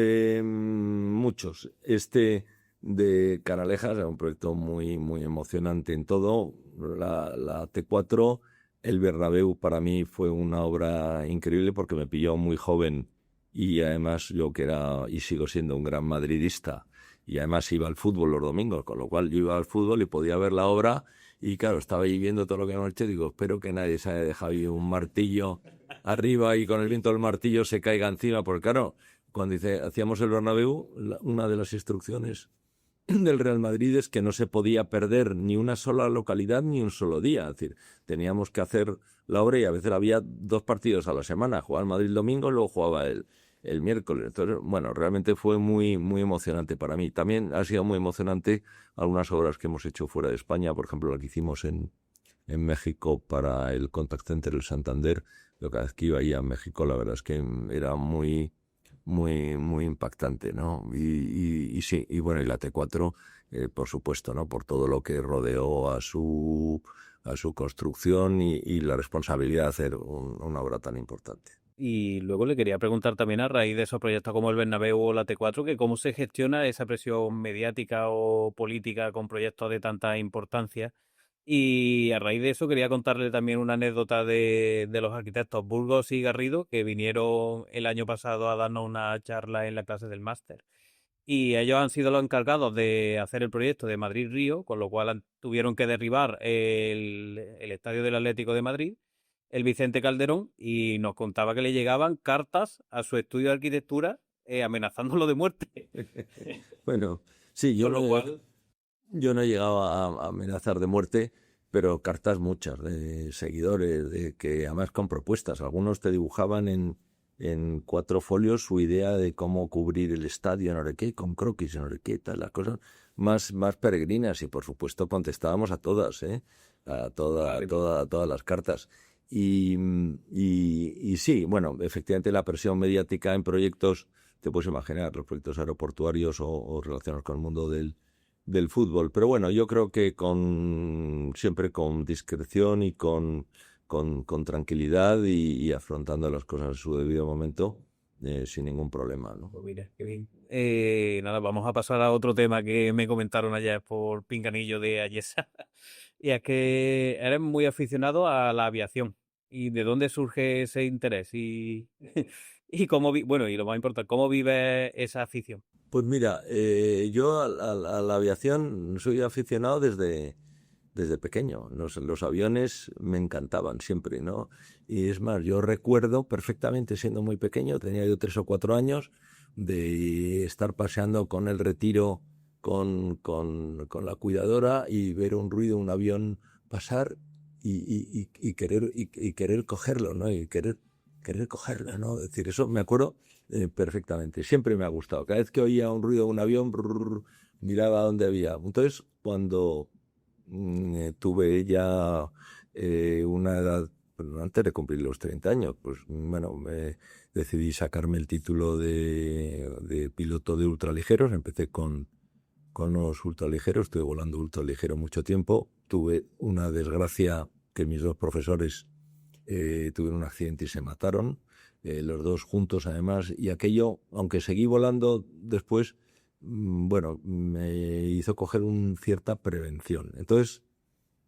B: muchos. Este de Canalejas era un proyecto muy, muy emocionante en todo. La T4 el Bernabéu para mí fue una obra increíble porque me pilló muy joven y además yo que era y sigo siendo un gran madridista y además iba al fútbol los domingos, con lo cual yo iba al fútbol y podía ver la obra y claro, estaba ahí viendo todo lo que hemos hecho y digo, espero que nadie se haya dejado ahí un martillo arriba y con el viento del martillo se caiga encima, porque claro, cuando hacíamos el Bernabéu, una de las instrucciones del Real Madrid es que no se podía perder ni una sola localidad ni un solo día. Es decir, teníamos que hacer la obra y a veces había 2 partidos a la semana. Jugaba el Madrid el domingo, luego jugaba el miércoles. Entonces, bueno, realmente fue muy, muy emocionante para mí. También ha sido muy emocionante algunas obras que hemos hecho fuera de España, por ejemplo, la que hicimos en México para el Contact Center del Santander. Yo cada vez que iba ahí a México, la verdad es que era muy muy, muy impactante, ¿no? Y sí, y bueno, y la T4, por supuesto, ¿no? Por todo lo que rodeó a su construcción y la responsabilidad de hacer una obra tan importante.
A: Y luego le quería preguntar también a raíz de esos proyectos como el Bernabéu o la T4, que cómo se gestiona esa presión mediática o política con proyectos de tanta importancia. Y a raíz de eso quería contarle también una anécdota de los arquitectos Burgos y Garrido, que vinieron el año pasado a darnos una charla en la clase del máster. Y ellos han sido los encargados de hacer el proyecto de Madrid-Río, con lo cual tuvieron que derribar el estadio del Atlético de Madrid, el Vicente Calderón, y nos contaba que le llegaban cartas a su estudio de arquitectura amenazándolo de muerte.
B: Bueno, sí,
A: Con lo cual,
B: yo no he llegado a amenazar de muerte, pero cartas muchas de seguidores, de que además con propuestas. Algunos te dibujaban en 4 folios su idea de cómo cubrir el estadio, no sé qué, con croquis, no sé qué, tal, las cosas más peregrinas. Y por supuesto contestábamos a todas, ¿eh?
A: vale,
B: A todas las cartas. Y sí, bueno, efectivamente la presión mediática en proyectos, te puedes imaginar, los proyectos aeroportuarios o relacionados con el mundo del fútbol. Pero bueno, yo creo que siempre con discreción y con tranquilidad y afrontando las cosas en su debido momento, sin ningún problema, ¿no?
A: pues mira, qué bien. Nada, vamos a pasar a otro tema que me comentaron ayer por Pinganillo de Ayesa. Y es que eres muy aficionado a la aviación. ¿Y de dónde surge ese interés? Y, y cómo bueno, y lo más importante, ¿cómo vives esa afición?
B: Pues mira, yo a la aviación soy aficionado desde pequeño. Los aviones me encantaban siempre, ¿no? Y es más, yo recuerdo perfectamente siendo muy pequeño, tenía yo 3 o 4 años, de estar paseando con el Retiro con la cuidadora y ver un ruido, un avión pasar y querer cogerlo, ¿no? Y querer cogerlo, ¿no? Es decir, eso me acuerdo perfectamente. Siempre me ha gustado. Cada vez que oía un ruido de un avión, brrr, miraba dónde había. Entonces, cuando tuve ya una edad, bueno, antes de cumplir los 30 años, pues bueno, decidí sacarme el título de piloto de ultraligeros. Empecé con los ultraligeros, estuve volando ultraligero mucho tiempo. Tuve una desgracia que mis 2 profesores tuvieron un accidente y se mataron, los dos juntos además, y aquello, aunque seguí volando después, bueno, me hizo coger una cierta prevención. Entonces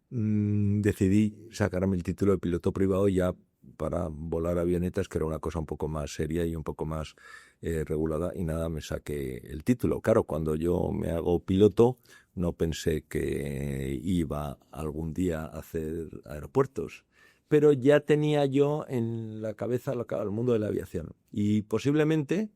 B: decidí sacarme el título de piloto privado ya para volar avionetas, que era una cosa un poco más seria y un poco más regulada, y nada, me saqué el título. Claro, cuando yo me hago piloto, no pensé que iba algún día a hacer aeropuertos, pero ya tenía yo en la cabeza el mundo de la aviación. Y posiblemente,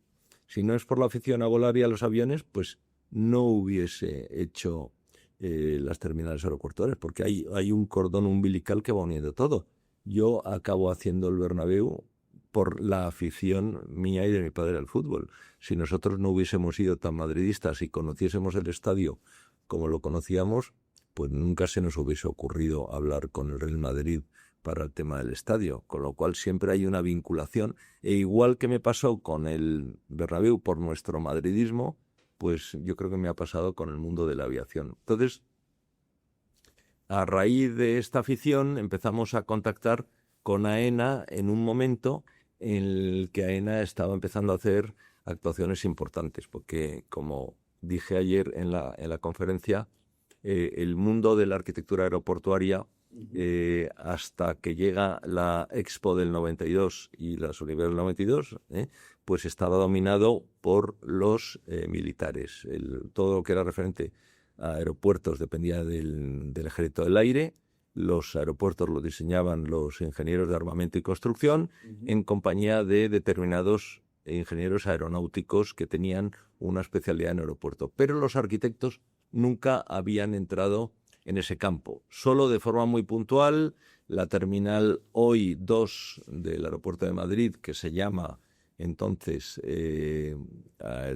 B: si no es por la afición a volar y a los aviones, pues no hubiese hecho las terminales aeroportuarias, porque hay un cordón umbilical que va uniendo todo. Yo acabo haciendo el Bernabéu por la afición mía y de mi padre al fútbol. Si nosotros no hubiésemos sido tan madridistas y conociésemos el estadio como lo conocíamos, pues nunca se nos hubiese ocurrido hablar con el Real Madrid para el tema del estadio, con lo cual siempre hay una vinculación. E igual que me pasó con el Bernabéu por nuestro madridismo, pues yo creo que me ha pasado con el mundo de la aviación. Entonces, a raíz de esta afición empezamos a contactar con AENA en un momento en el que AENA estaba empezando a hacer actuaciones importantes, porque como dije ayer en la conferencia, el mundo de la arquitectura aeroportuaria hasta que llega la Expo del 92 y las Olimpiadas del 92, pues estaba dominado por los militares. Todo lo que era referente a aeropuertos dependía del Ejército del Aire. Los aeropuertos los diseñaban los ingenieros de armamento y construcción en compañía de determinados ingenieros aeronáuticos que tenían una especialidad en aeropuerto. Pero los arquitectos nunca habían entrado en ese campo. Solo de forma muy puntual, la terminal hoy 2 del aeropuerto de Madrid, que se llama entonces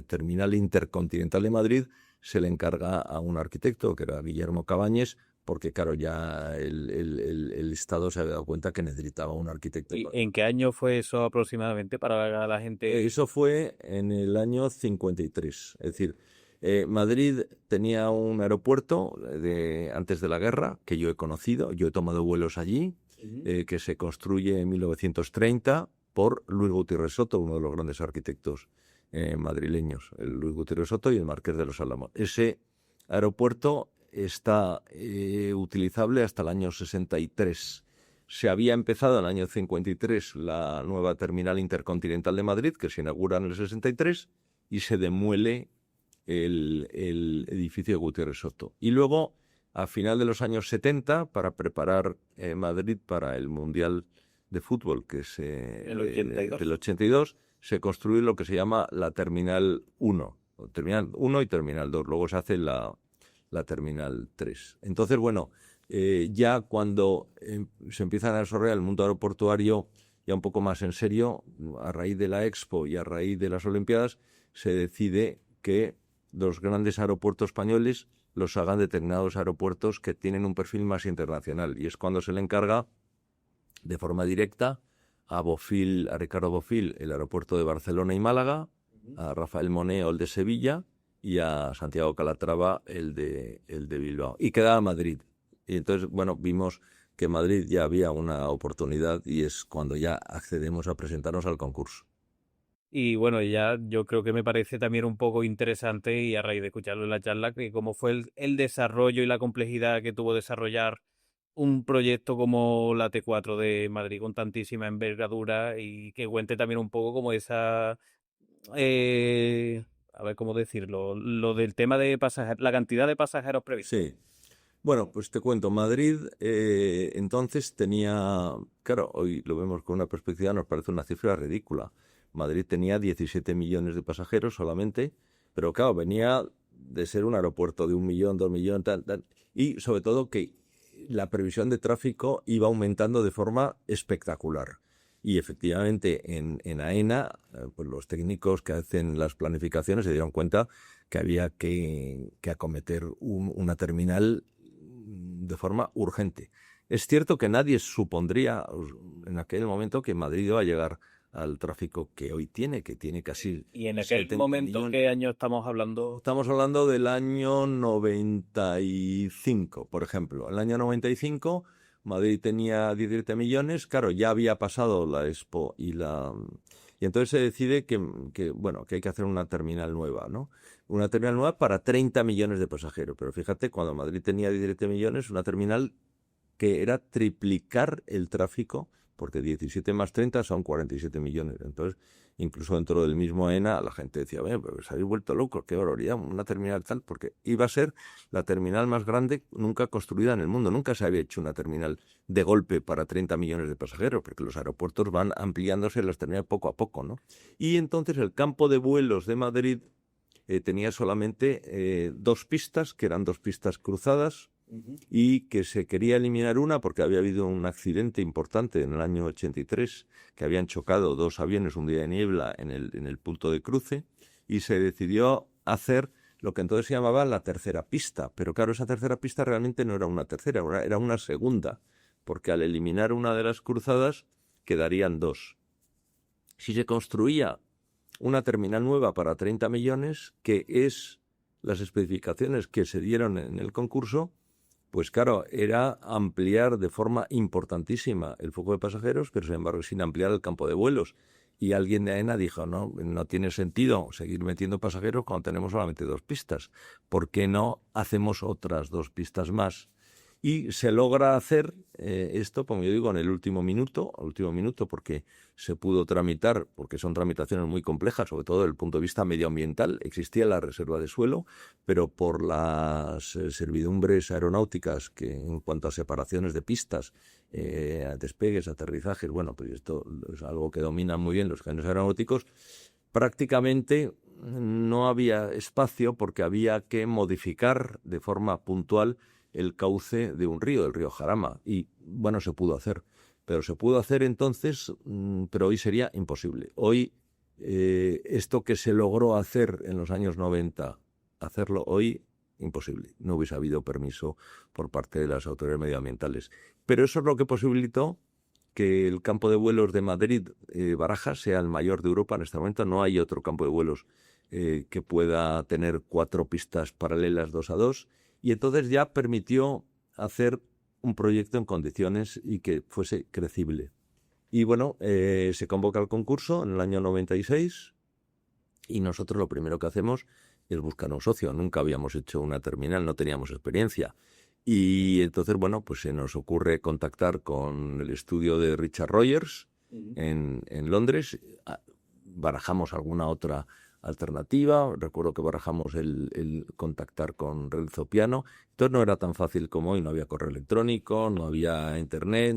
B: Terminal Intercontinental de Madrid, se le encarga a un arquitecto, que era Guillermo Cabañes, porque claro, ya el Estado se había dado cuenta que necesitaba un arquitecto.
A: ¿Y en qué año fue eso aproximadamente para la gente?
B: Eso fue en el año 53, es decir, Madrid tenía un aeropuerto antes de la guerra, que yo he conocido, yo he tomado vuelos allí, que se construye en 1930 por Luis Gutiérrez Soto, uno de los grandes arquitectos madrileños, el Luis Gutiérrez Soto y el Marqués de los Álamos. Ese aeropuerto está utilizable hasta el año 63. Se había empezado en el año 53 la nueva terminal intercontinental de Madrid, que se inaugura en el 63, y se demuele el edificio de Gutiérrez Soto. Y luego, a final de los años 70, para preparar Madrid para el Mundial de Fútbol, que es el 82, se construye lo que se llama la Terminal 1. Terminal 1 y Terminal 2. Luego se hace la Terminal 3. Entonces, bueno, ya cuando se empiezan a desarrollar el mundo aeroportuario ya un poco más en serio, a raíz de la Expo y a raíz de las Olimpiadas, se decide que los grandes aeropuertos españoles los hagan determinados aeropuertos que tienen un perfil más internacional. Y es cuando se le encarga de forma directa a Ricardo Bofill, el aeropuerto de Barcelona y Málaga, a Rafael Moneo, el de Sevilla, y a Santiago Calatrava, el de Bilbao. Y quedaba Madrid. Y entonces, bueno, vimos que en Madrid ya había una oportunidad y es cuando ya accedemos a presentarnos al concurso.
A: Y bueno, ya yo creo que me parece también un poco interesante, y a raíz de escucharlo en la charla, que cómo fue el desarrollo y la complejidad que tuvo desarrollar un proyecto como la T4 de Madrid con tantísima envergadura, y que cuente también un poco como esa, a ver cómo decirlo, lo del tema de pasajeros, la cantidad de pasajeros previstos.
B: Sí. Bueno, pues te cuento, Madrid entonces tenía, claro, hoy lo vemos con una perspectiva, nos parece una cifra ridícula. Madrid tenía 17 millones de pasajeros solamente, pero claro, venía de ser un aeropuerto de 1 millón, 2 millones, tal, y sobre todo que la previsión de tráfico iba aumentando de forma espectacular. Y efectivamente en AENA, pues los técnicos que hacen las planificaciones se dieron cuenta que había que acometer una terminal de forma urgente. Es cierto que nadie supondría en aquel momento que Madrid iba a llegar al tráfico que hoy tiene, que tiene casi...
A: Y en aquel momento, ¿qué año estamos hablando?
B: Estamos hablando del año 95, por ejemplo. En el año 95 Madrid tenía 17 millones, claro, ya había pasado la Expo y entonces se decide que hay que hacer una terminal nueva, ¿no? Una terminal nueva para 30 millones de pasajeros. Pero fíjate, cuando Madrid tenía 17 millones, una terminal que era triplicar el tráfico, porque 17 más 30 son 47 millones. Entonces, incluso dentro del mismo AENA, la gente decía, pues habéis vuelto locos, qué barbaridad, una terminal tal, porque iba a ser la terminal más grande nunca construida en el mundo. Nunca se había hecho una terminal de golpe para 30 millones de pasajeros, porque los aeropuertos van ampliándose las terminales poco a poco, ¿no? Y entonces el campo de vuelos de Madrid tenía solamente 2 pistas, que eran 2 pistas cruzadas, y que se quería eliminar una porque había habido un accidente importante en el año 83, que habían chocado 2 aviones un día de niebla en el punto de cruce, y se decidió hacer lo que entonces se llamaba la tercera pista. Pero claro, esa tercera pista realmente no era una tercera, era una segunda, porque al eliminar una de las cruzadas quedarían 2. Si se construía una terminal nueva para 30 millones, que es las especificaciones que se dieron en el concurso, pues claro, era ampliar de forma importantísima el flujo de pasajeros, pero sin embargo sin ampliar el campo de vuelos. Y alguien de AENA dijo, no tiene sentido seguir metiendo pasajeros cuando tenemos solamente 2 pistas. ¿Por qué no hacemos otras 2 pistas más? Y se logra hacer esto, como yo digo, en el último minuto, porque se pudo tramitar, porque son tramitaciones muy complejas, sobre todo desde el punto de vista medioambiental. Existía la reserva de suelo, pero por las servidumbres aeronáuticas, que en cuanto a separaciones de pistas, a despegues, aterrizajes, bueno, pues esto es algo que dominan muy bien los ingenieros aeronáuticos, prácticamente no había espacio porque había que modificar de forma puntual el cauce de un río, el río Jarama. Y bueno, se pudo hacer. Pero se pudo hacer entonces, pero hoy sería imposible. Hoy, esto que se logró hacer en los años 90, hacerlo hoy, imposible. No hubiese habido permiso por parte de las autoridades medioambientales. Pero eso es lo que posibilitó que el campo de vuelos de Madrid, Barajas, sea el mayor de Europa en este momento. No hay otro campo de vuelos que pueda tener 4 pistas paralelas 2 a 2. Y entonces ya permitió hacer un proyecto en condiciones y que fuese crecible. Y bueno, se convoca el concurso en el año 96 y nosotros lo primero que hacemos es buscar un socio. Nunca habíamos hecho una terminal, no teníamos experiencia. Y entonces, bueno, pues se nos ocurre contactar con el estudio de Richard Rogers en Londres. Barajamos alguna otra alternativa. Recuerdo que barajamos el contactar con Renzo Piano. Entonces no era tan fácil como hoy. No había correo electrónico, no había internet,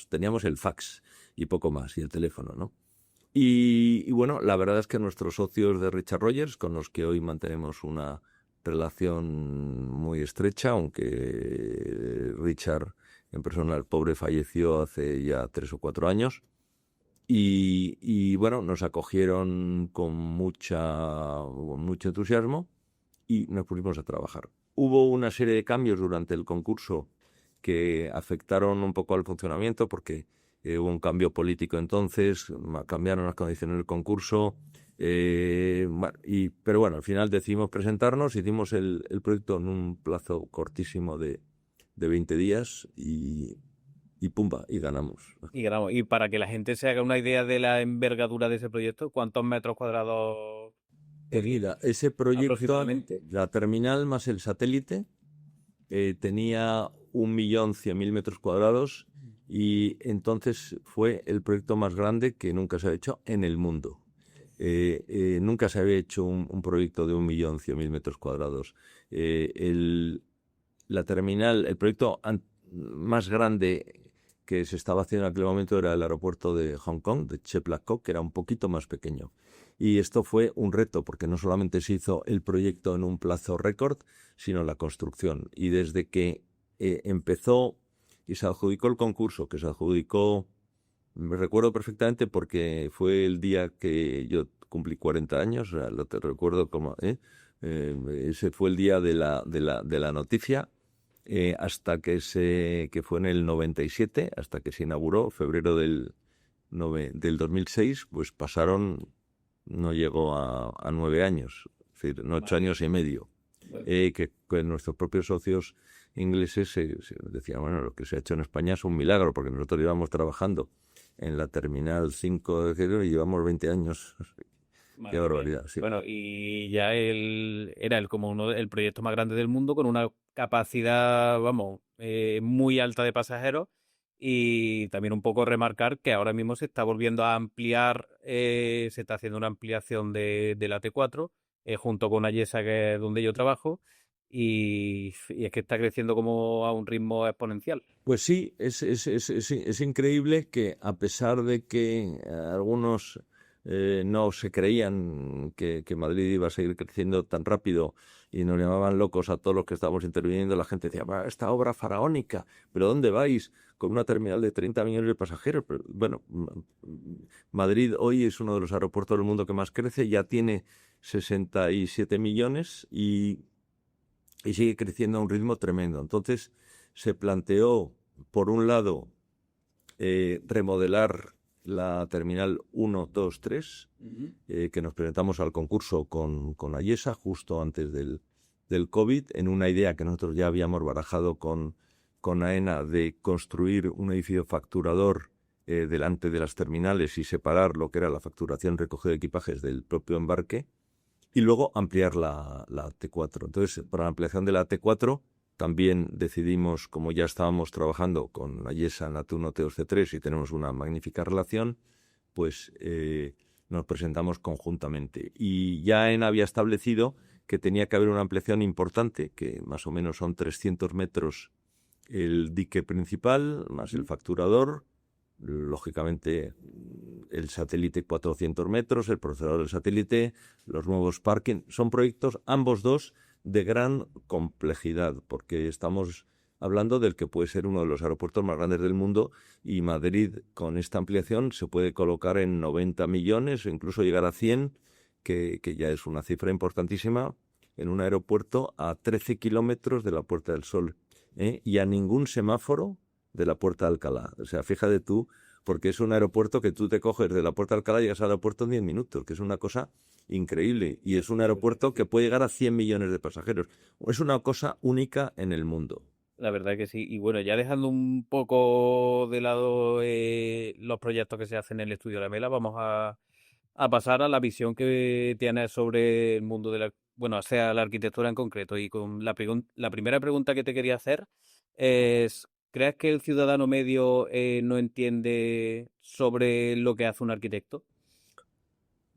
B: teníamos el fax y poco más, y el teléfono, ¿no? Y bueno, la verdad es que nuestros socios de Richard Rogers, con los que hoy mantenemos una relación muy estrecha, aunque Richard en persona, el pobre, falleció hace ya 3 o 4 años. Y bueno, nos acogieron con mucho entusiasmo y nos pusimos a trabajar. Hubo una serie de cambios durante el concurso que afectaron un poco al funcionamiento, porque hubo un cambio político entonces, cambiaron las condiciones del concurso, pero bueno, al final decidimos presentarnos, hicimos el proyecto en un plazo cortísimo de 20 días y pumba, y ganamos.
A: Y para que la gente se haga una idea de la envergadura de ese proyecto, ¿cuántos metros cuadrados
B: Mira, ese proyecto,
A: aproximadamente?
B: la terminal más el satélite, tenía 1.100.000 metros cuadrados y entonces fue el proyecto más grande que nunca se ha hecho en el mundo. Nunca se había hecho un proyecto de 1.100.000 metros cuadrados. La terminal, el proyecto más grande que se estaba haciendo en aquel momento era el aeropuerto de Hong Kong, de Chek Lap Kok, que era un poquito más pequeño. Y esto fue un reto, porque no solamente se hizo el proyecto en un plazo récord, sino la construcción. Y desde que empezó y se adjudicó el concurso, que se adjudicó, me recuerdo perfectamente porque fue el día que yo cumplí 40 años, o sea, te recuerdo como, ese fue el día de la noticia. Hasta que fue en el 97, hasta que se inauguró, febrero del 2006, pues pasaron, no llegó a 9 años, es decir, 8 años y medio. Que nuestros propios socios ingleses se decían, bueno, lo que se ha hecho en España es un milagro, porque nosotros íbamos trabajando en la Terminal 5 de Cero y llevamos 20 años. Qué barbaridad, sí.
A: Bueno, y ya era como el proyecto más grande del mundo, con una capacidad, vamos, muy alta de pasajeros, y también un poco remarcar que ahora mismo se está volviendo a ampliar, se está haciendo una ampliación de la T4, junto con Ayesa, que es donde yo trabajo, y es que está creciendo como a un ritmo exponencial.
B: Pues sí, es increíble que, a pesar de que algunos no se creían que Madrid iba a seguir creciendo tan rápido y nos llamaban locos a todos los que estábamos interviniendo, la gente decía, esta obra faraónica, ¿pero dónde vais? Con una terminal de 30 millones de pasajeros. Pero, bueno, Madrid hoy es uno de los aeropuertos del mundo que más crece, ya tiene 67 millones y sigue creciendo a un ritmo tremendo. Entonces se planteó, por un lado, remodelar la terminal 1, 2, 3, que nos presentamos al concurso con Ayesa justo antes del COVID, en una idea que nosotros ya habíamos barajado con AENA de construir un edificio facturador delante de las terminales y separar lo que era la facturación recogida de equipajes del propio embarque, y luego ampliar la T4. Entonces, para la ampliación de la T4 también decidimos, como ya estábamos trabajando con Ayesa, Natuno, T2C3 y tenemos una magnífica relación, pues nos presentamos conjuntamente. Y ya había establecido que tenía que haber una ampliación importante, que más o menos son 300 metros el dique principal, más el facturador, lógicamente el satélite 400 metros, el procesador del satélite, los nuevos parking. Son proyectos, ambos dos, de gran complejidad, porque estamos hablando del que puede ser uno de los aeropuertos más grandes del mundo, y Madrid con esta ampliación se puede colocar en 90 millones o incluso llegar a 100, que ya es una cifra importantísima, en un aeropuerto a 13 kilómetros de la Puerta del Sol, y a ningún semáforo de la Puerta de Alcalá. O sea, fíjate tú, porque es un aeropuerto que tú te coges de la Puerta de Alcalá y llegas al aeropuerto en 10 minutos, que es una cosa increíble. Y es un aeropuerto que puede llegar a 100 millones de pasajeros. Es una cosa única en el mundo.
A: La verdad que sí. Y bueno, ya dejando un poco de lado los proyectos que se hacen en el estudio La Mela, vamos a pasar a la visión que tienes sobre el mundo de bueno, o sea, la arquitectura en concreto. Y con la primera pregunta que te quería hacer es, ¿crees que el ciudadano medio no entiende sobre lo que hace un arquitecto?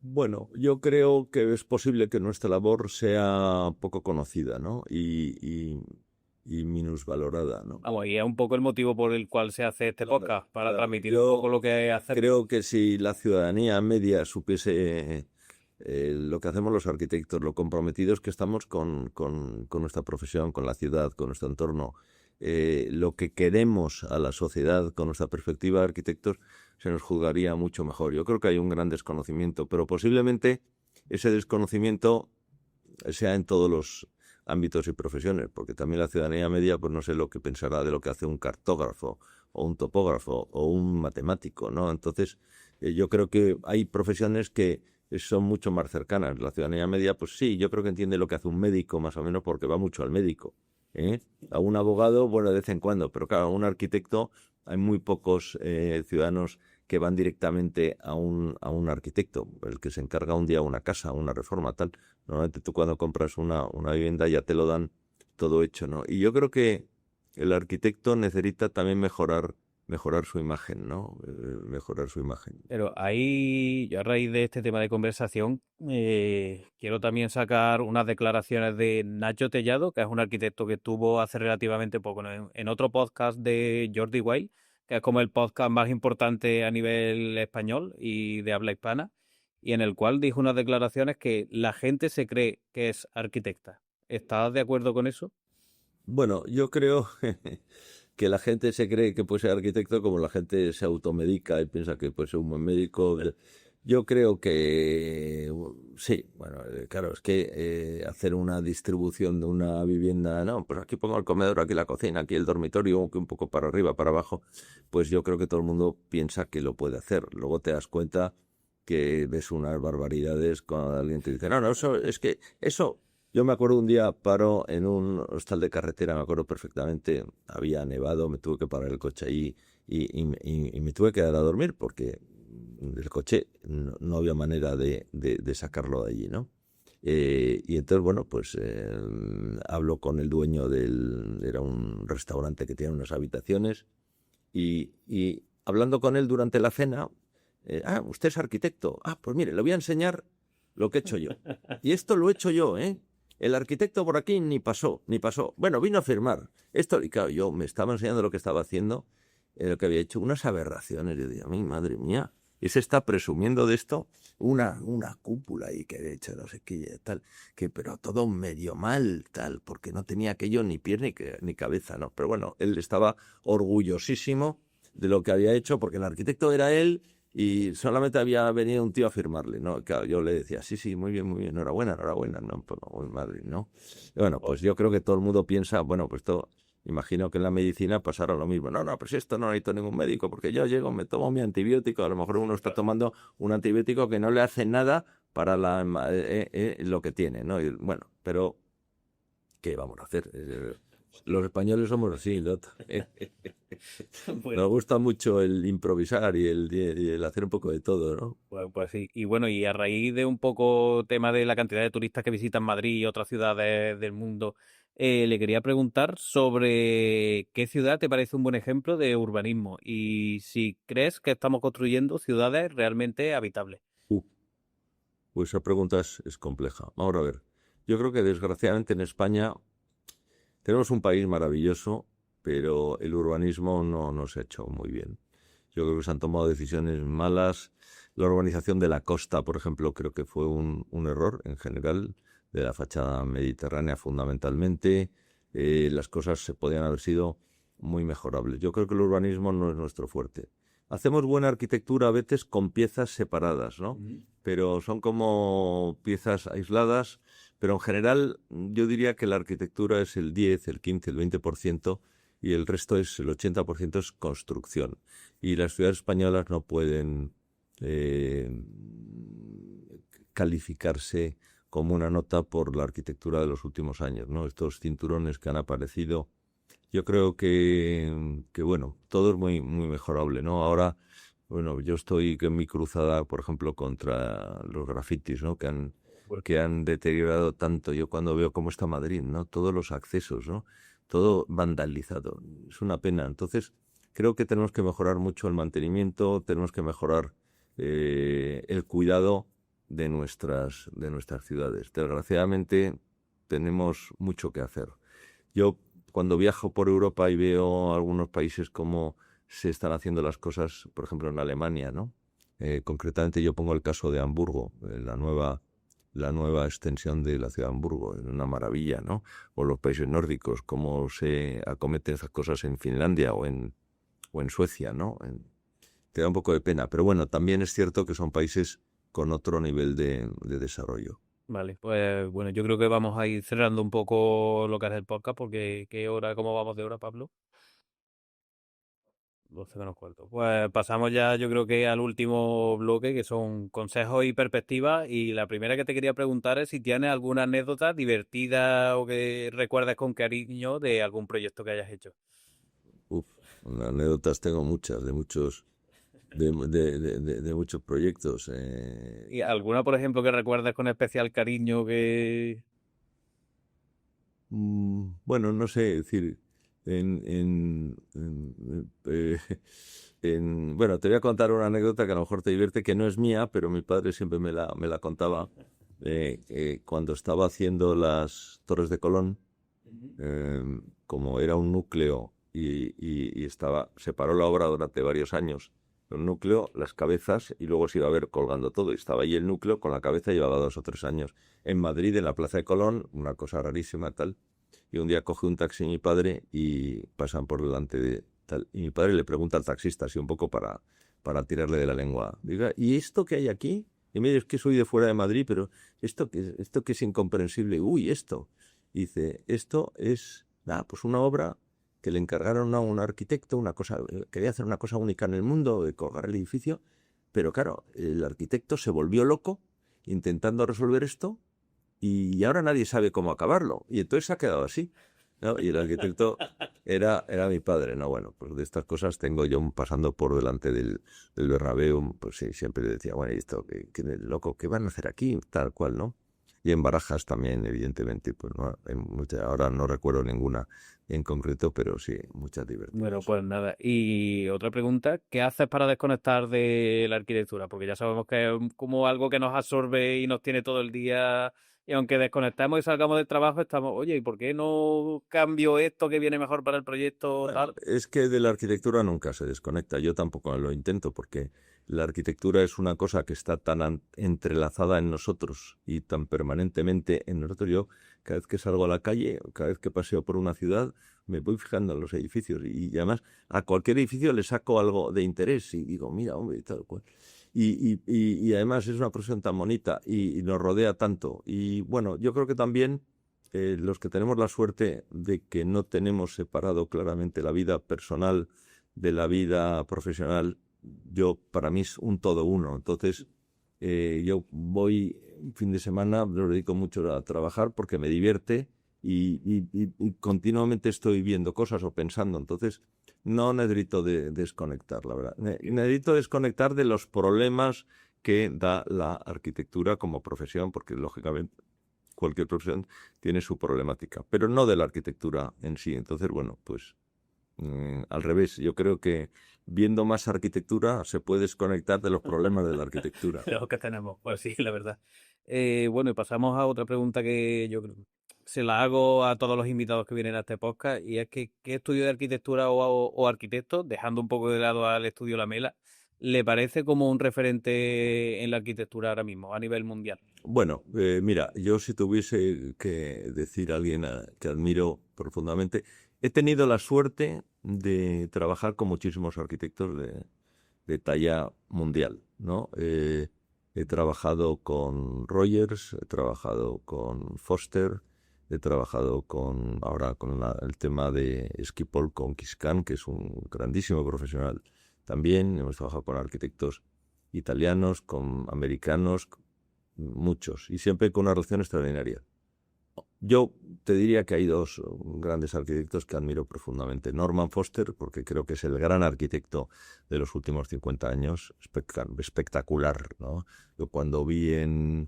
B: Bueno, yo creo que es posible que nuestra labor sea poco conocida, ¿no? Y minusvalorada, ¿no?
A: Vamos, y es un poco el motivo por el cual se hace este
B: Claro,
A: podcast, para
B: claro.
A: transmitir un poco
B: Yo
A: lo que hace.
B: creo que si la ciudadanía media supiese lo que hacemos los arquitectos, lo comprometidos que estamos con nuestra profesión, con la ciudad, con nuestro entorno, lo que queremos a la sociedad con nuestra perspectiva de arquitectos, se nos juzgaría mucho mejor. Yo creo que hay un gran desconocimiento, pero posiblemente ese desconocimiento sea en todos los ámbitos y profesiones, porque también la ciudadanía media, pues no sé lo que pensará de lo que hace un cartógrafo o un topógrafo o un matemático, ¿no? Entonces, yo creo que hay profesiones que son mucho más cercanas. La ciudadanía media, pues sí, yo creo que entiende lo que hace un médico, más o menos, porque va mucho al médico, ¿eh? A un abogado, bueno, de vez en cuando, pero claro, a un arquitecto hay muy pocos ciudadanos que van directamente a un arquitecto, el que se encarga un día una casa, una reforma, tal. Normalmente tú cuando compras una vivienda ya te lo dan todo hecho, ¿no? Y yo creo que el arquitecto necesita también mejorar su imagen, ¿no? Mejorar su imagen.
A: Pero ahí, yo a raíz de este tema de conversación, quiero también sacar unas declaraciones de Nacho Tellado, que es un arquitecto que estuvo hace relativamente poco, ¿no? en otro podcast de Jordi Wild, que es como el podcast más importante a nivel español y de habla hispana, y en el cual dijo unas declaraciones que la gente se cree que es arquitecta. ¿Estás de acuerdo con eso?
B: Bueno, yo creo que la gente se cree que puede ser arquitecto como la gente se automedica y piensa que puede ser un buen médico. Yo creo que sí, bueno, claro, es que hacer una distribución de una vivienda, no, pues aquí pongo el comedor, aquí la cocina, aquí el dormitorio, que un poco para arriba, para abajo, pues yo creo que todo el mundo piensa que lo puede hacer. Luego te das cuenta que ves unas barbaridades cuando alguien te dice, no, no, eso es que eso. Yo me acuerdo un día paro en un hostal de carretera, me acuerdo perfectamente, había nevado, me tuve que parar el coche ahí y me tuve que quedar a dormir porque el coche no había manera de sacarlo de allí, ¿no? Y entonces, bueno, pues hablo con el dueño era un restaurante que tiene unas habitaciones y hablando con él durante la cena, usted es arquitecto, pues mire, le voy a enseñar lo que he hecho yo. Y esto lo he hecho yo, ¿eh? El arquitecto por aquí ni pasó, ni pasó. Bueno, vino a firmar. Esto, y claro, yo me estaba enseñando lo que estaba haciendo, lo que había hecho, unas aberraciones. Yo digo, mi madre mía, y se está presumiendo de esto, una cúpula ahí que he hecho, no sé qué, tal, pero todo medio mal, tal, porque no tenía aquello ni pie ni cabeza, ¿no? Pero bueno, él estaba orgullosísimo de lo que había hecho, porque el arquitecto era él y solamente había venido un tío a firmarle, ¿no? Claro, yo le decía, sí, muy bien, enhorabuena, ¿no? Pues, no, madre, ¿no? Y bueno, pues yo creo que todo el mundo piensa, bueno, pues esto, imagino que en la medicina pasará lo mismo. No, pues esto no necesito ningún médico, porque yo llego, me tomo mi antibiótico, a lo mejor uno está tomando un antibiótico que no le hace nada para lo que tiene, ¿no? Y, bueno, pero, ¿qué vamos a hacer? Los españoles somos así, ¿no?
A: Bueno,
B: Nos gusta mucho el improvisar y el hacer un poco de todo, ¿no?
A: pues sí. Y bueno, y a raíz de un poco tema de la cantidad de turistas que visitan Madrid y otras ciudades del mundo, le quería preguntar sobre qué ciudad te parece un buen ejemplo de urbanismo y si crees que estamos construyendo ciudades realmente habitables.
B: Uh, pues esa pregunta es compleja. Vamos a ver. Yo creo que desgraciadamente en España tenemos un país maravilloso, pero el urbanismo no se ha hecho muy bien. Yo creo que se han tomado decisiones malas. La urbanización de la costa, por ejemplo, creo que fue un error en general, de la fachada mediterránea fundamentalmente. Las cosas se podían haber sido muy mejorables. Yo creo que el urbanismo no es nuestro fuerte. Hacemos buena arquitectura a veces con piezas separadas, ¿no?
A: Ujú.
B: Pero son como piezas aisladas, pero en general yo diría que la arquitectura es el 10, el 15, el 20% y el resto es el 80% es construcción. Y las ciudades españolas no pueden eh, calificarse como una nota por la arquitectura de los últimos años, ¿no? Estos cinturones que han aparecido, yo creo que bueno, todo es muy mejorable, ¿no? Ahora, bueno, yo estoy en mi cruzada, por ejemplo, contra los grafitis, ¿no? Que han deteriorado tanto. Yo cuando veo cómo está Madrid, ¿no? Todos los accesos, ¿no? Todo vandalizado. Es una pena. Entonces, creo que tenemos que mejorar mucho el mantenimiento, tenemos que mejorar el cuidado de nuestras ciudades. Desgraciadamente, tenemos mucho que hacer. Yo, cuando viajo por Europa y veo algunos países cómo se están haciendo las cosas, por ejemplo, en Alemania, ¿no? Concretamente, yo pongo el caso de Hamburgo, la nueva extensión de la ciudad de Hamburgo, es una maravilla, ¿no? O los países nórdicos, cómo se acometen esas cosas en Finlandia o en Suecia, ¿no? Te da un poco de pena, pero bueno, también es cierto que son países con otro nivel de desarrollo.
A: Vale, pues bueno, yo creo que vamos a ir cerrando un poco lo que es el podcast, porque ¿cómo vamos de hora, Pablo? 12 menos cuarto. Pues pasamos ya, yo creo que al último bloque, que son consejos y perspectivas. Y la primera que te quería preguntar es si tienes alguna anécdota divertida o que recuerdes con cariño de algún proyecto que hayas hecho.
B: Uf, anécdotas tengo muchas, de muchos proyectos.
A: ¿Y alguna, por ejemplo, que recuerdes con especial cariño que...
B: Bueno, no sé, es decir, bueno, te voy a contar una anécdota que a lo mejor te divierte, que no es mía, pero mi padre siempre me la contaba. Cuando estaba haciendo las Torres de Colón,
A: Ujú.
B: como era un núcleo y separó la obra durante varios años. Un núcleo, las cabezas, y luego se iba a ver colgando todo. Y estaba ahí el núcleo con la cabeza, llevaba 2 o 3 años. En Madrid, en la Plaza de Colón, una cosa rarísima, tal. Y un día coge un taxi mi padre y pasan por delante de tal. Y mi padre le pregunta al taxista, así un poco para tirarle de la lengua. Diga, ¿y esto que hay aquí? Y me dice, es que soy de fuera de Madrid, pero esto que es incomprensible. Uy, esto. Y dice, esto es pues una obra que le encargaron a un arquitecto, quería hacer una cosa única en el mundo, de colgar el edificio, pero claro, el arquitecto se volvió loco intentando resolver esto y ahora nadie sabe cómo acabarlo. Y entonces se ha quedado así, ¿no? Y el arquitecto era mi padre, ¿no? Bueno, pues de estas cosas tengo yo pasando por delante del Bernabéu, pues sí, siempre le decía, bueno, ¿y esto loco, qué van a hacer aquí? Tal cual, ¿no? Y en Barajas también, evidentemente, pues no, ahora no recuerdo ninguna en concreto, pero sí, muchas
A: Bueno,
B: divertidas.
A: pues nada. Y otra pregunta, ¿qué haces para desconectar de la arquitectura? Porque ya sabemos que es como algo que nos absorbe y nos tiene todo el día. Y aunque desconectemos y salgamos del trabajo, estamos, oye, ¿y por qué no cambio esto que viene mejor para el proyecto
B: Bueno,
A: tal?
B: es que de la arquitectura nunca se desconecta. Yo tampoco lo intento porque la arquitectura es una cosa que está tan entrelazada en nosotros y tan permanentemente en nosotros. Yo cada vez que salgo a la calle, cada vez que paseo por una ciudad, me voy fijando en los edificios y además a cualquier edificio le saco algo de interés y digo, mira, hombre, y tal cual. Y además es una profesión tan bonita y nos rodea tanto. Y bueno, yo creo que también los que tenemos la suerte de que no tenemos separado claramente la vida personal de la vida profesional, para mí es un todo uno. Entonces, yo voy un fin de semana, lo dedico mucho a trabajar porque me divierte y continuamente estoy viendo cosas o pensando. Entonces, no necesito desconectar, la verdad. Necesito desconectar de los problemas que da la arquitectura como profesión, porque lógicamente cualquier profesión tiene su problemática, pero no de la arquitectura en sí. Entonces, bueno, pues al revés, yo creo que viendo más arquitectura se puede desconectar de los problemas de la arquitectura.
A: Los que tenemos, pues sí, la verdad. Bueno, y pasamos a otra pregunta que yo creo se la hago a todos los invitados que vienen a este podcast, y es que ¿qué estudio de arquitectura o arquitecto, dejando un poco de lado al estudio Lamela, le parece como un referente en la arquitectura ahora mismo, a nivel mundial?
B: Bueno, mira, yo si tuviese que decir a alguien que admiro profundamente, he tenido la suerte de trabajar con muchísimos arquitectos de talla mundial, ¿no? He trabajado con Rogers, he trabajado con Foster, he trabajado ahora con el tema de Schiphol con Kiskan, que es un grandísimo profesional también. Hemos trabajado con arquitectos italianos, con americanos, muchos, y siempre con una relación extraordinaria. Yo te diría que hay dos grandes arquitectos que admiro profundamente. Norman Foster, porque creo que es el gran arquitecto de los últimos 50 años, espectacular, ¿no? Yo cuando vi en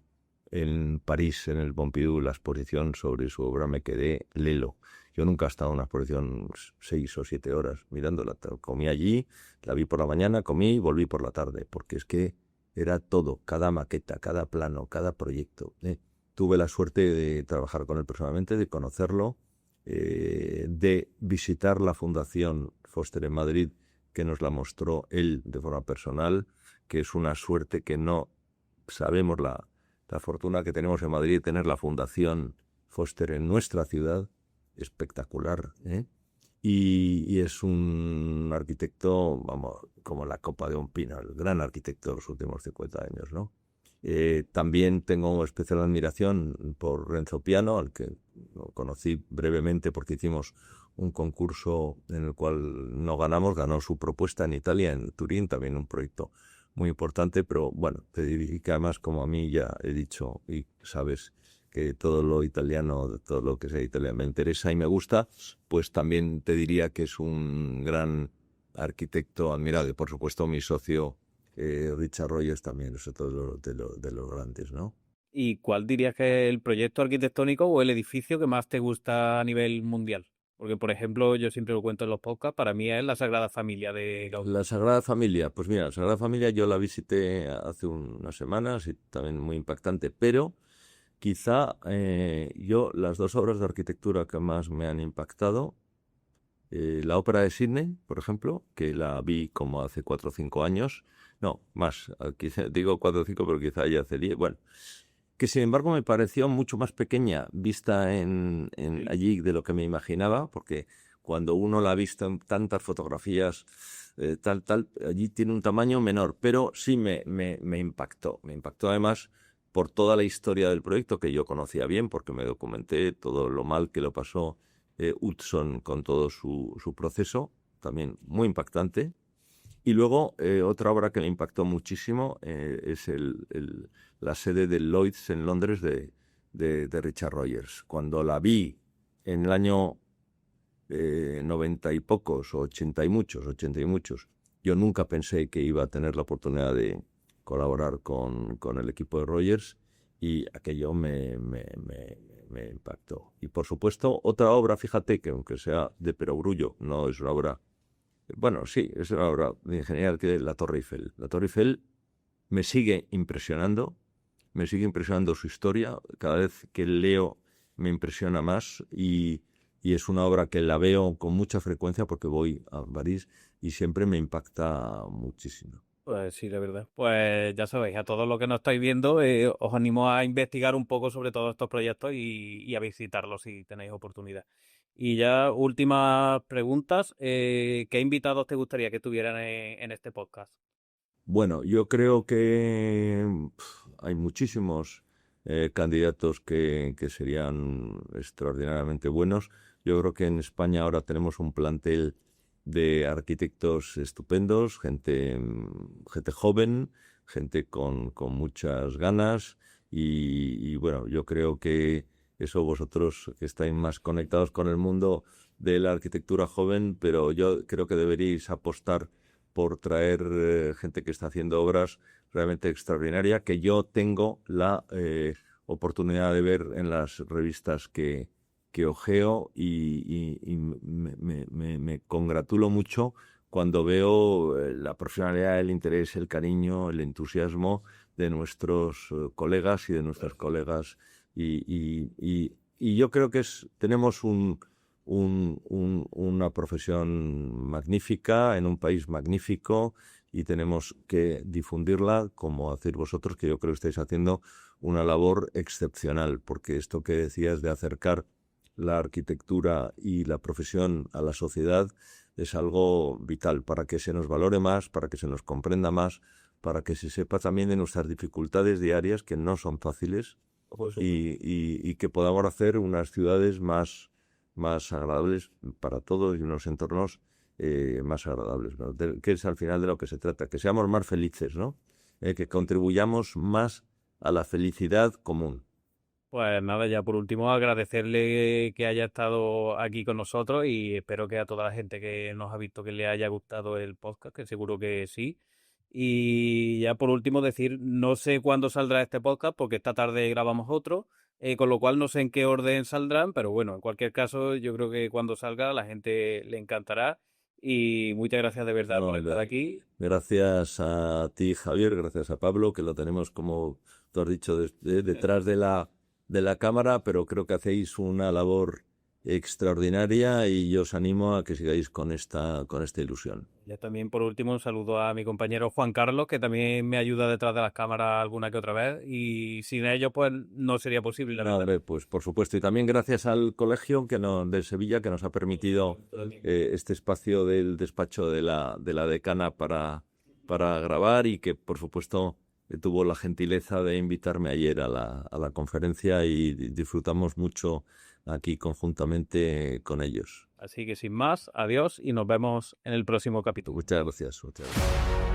B: París, en el Pompidou, la exposición sobre su obra, me quedé lelo. Yo nunca he estado en una exposición 6 o 7 horas mirándola. Comí allí, la vi por la mañana, comí y volví por la tarde, porque es que era todo, cada maqueta, cada plano, cada proyecto. Tuve la suerte de trabajar con él personalmente, de conocerlo, de visitar la Fundación Foster en Madrid, que nos la mostró él de forma personal, que es una suerte que no sabemos la fortuna que tenemos en Madrid de tener la Fundación Foster en nuestra ciudad, espectacular, ¿eh? Y es un arquitecto, vamos, como la copa de un pino, el gran arquitecto de los últimos 50 años, ¿no? También tengo especial admiración por Renzo Piano, al que lo conocí brevemente porque hicimos un concurso en el cual no ganamos, ganó su propuesta en Italia, en Turín, también un proyecto muy importante, pero bueno, te diría que además, como a mí ya he dicho y sabes que todo lo italiano, todo lo que sea italiano me interesa y me gusta, pues también te diría que es un gran arquitecto admirado. Y por supuesto mi socio Richard Rogers también es otro de los grandes, ¿no?
A: ¿Y cuál dirías que es el proyecto arquitectónico o el edificio que más te gusta a nivel mundial? Porque, por ejemplo, yo siempre lo cuento en los podcasts, para mí es la Sagrada Familia de Gaudí.
B: La Sagrada Familia, pues mira, la Sagrada Familia yo la visité hace unas semanas y también muy impactante, pero quizá yo las dos obras de arquitectura que más me han impactado, la Ópera de Sydney, por ejemplo, que la vi como hace 4 o 5 años, no, más, quizá, digo 4 o 5, pero quizá ya hace 10, bueno, que sin embargo me pareció mucho más pequeña vista
A: Sí.
B: allí de lo que me imaginaba, porque cuando uno la ha visto en tantas fotografías, allí tiene un tamaño menor, pero sí me impactó. Me impactó además por toda la historia del proyecto, que yo conocía bien, porque me documenté todo lo mal que lo pasó Hudson con todo su proceso, también muy impactante. Y luego otra obra que me impactó muchísimo es la sede del Lloyd's en Londres de Richard Rogers. Cuando la vi en el año 90 y pocos, o 80 y muchos, yo nunca pensé que iba a tener la oportunidad de colaborar con el equipo de Rogers, y aquello me impactó. Y por supuesto, otra obra, fíjate que aunque sea de perogrullo, no es una obra. Bueno, sí, es una obra de ingeniería que es la Torre Eiffel. La Torre Eiffel me sigue impresionando su historia. Cada vez que leo me impresiona más, y es una obra que la veo con mucha frecuencia porque voy a París y siempre me impacta muchísimo.
A: Pues sí, la verdad. Pues ya sabéis, a todos los que nos estáis viendo, os animo a investigar un poco sobre todos estos proyectos y a visitarlos si tenéis oportunidad. Y ya últimas preguntas. ¿Qué invitados te gustaría que tuvieran en este podcast?
B: Bueno, yo creo que hay muchísimos candidatos que serían extraordinariamente buenos. Yo creo que en España ahora tenemos un plantel de arquitectos estupendos, gente joven, gente con muchas ganas, y bueno, yo creo que eso, vosotros que estáis más conectados con el mundo de la arquitectura joven, pero yo creo que deberíais apostar por traer gente que está haciendo obras realmente extraordinarias, que yo tengo la oportunidad de ver en las revistas que ojeo y me congratulo mucho cuando veo la profesionalidad, el interés, el cariño, el entusiasmo de nuestros colegas y de nuestras colegas. Y yo creo que tenemos una profesión magnífica en un país magnífico y tenemos que difundirla, como hacéis vosotros, que yo creo que estáis haciendo una labor excepcional, porque esto que decías de acercar la arquitectura y la profesión a la sociedad es algo vital para que se nos valore más, para que se nos comprenda más, para que se sepa también de nuestras dificultades diarias, que no son fáciles, y que podamos hacer unas ciudades más agradables para todos y unos entornos más agradables, ¿no? Que es al final de lo que se trata, que seamos más felices, ¿no? Que contribuyamos más a la felicidad común.
A: Pues nada, ya por último agradecerle que haya estado aquí con nosotros y espero que a toda la gente que nos ha visto que le haya gustado el podcast, que seguro que sí. Y ya por último decir, no sé cuándo saldrá este podcast porque esta tarde grabamos otro, con lo cual no sé en qué orden saldrán, pero bueno, en cualquier caso yo creo que cuando salga a la gente le encantará y muchas gracias de verdad por estar aquí.
B: Gracias a ti, Javier, gracias a Pablo, que lo tenemos, como tú has dicho, detrás de la cámara, pero creo que hacéis una labor extraordinaria y yo os animo a que sigáis con esta ilusión.
A: Ya también por último un saludo a mi compañero Juan Carlos, que también me ayuda detrás de las cámaras alguna que otra vez y sin ellos pues no sería posible, la verdad.
B: Pues por supuesto, y también gracias al colegio de Sevilla que nos ha permitido este espacio del despacho de la decana para grabar y que por supuesto tuvo la gentileza de invitarme ayer a la conferencia y disfrutamos mucho aquí conjuntamente con ellos.
A: Así que sin más, adiós y nos vemos en el próximo capítulo.
B: Muchas gracias. Muchas gracias.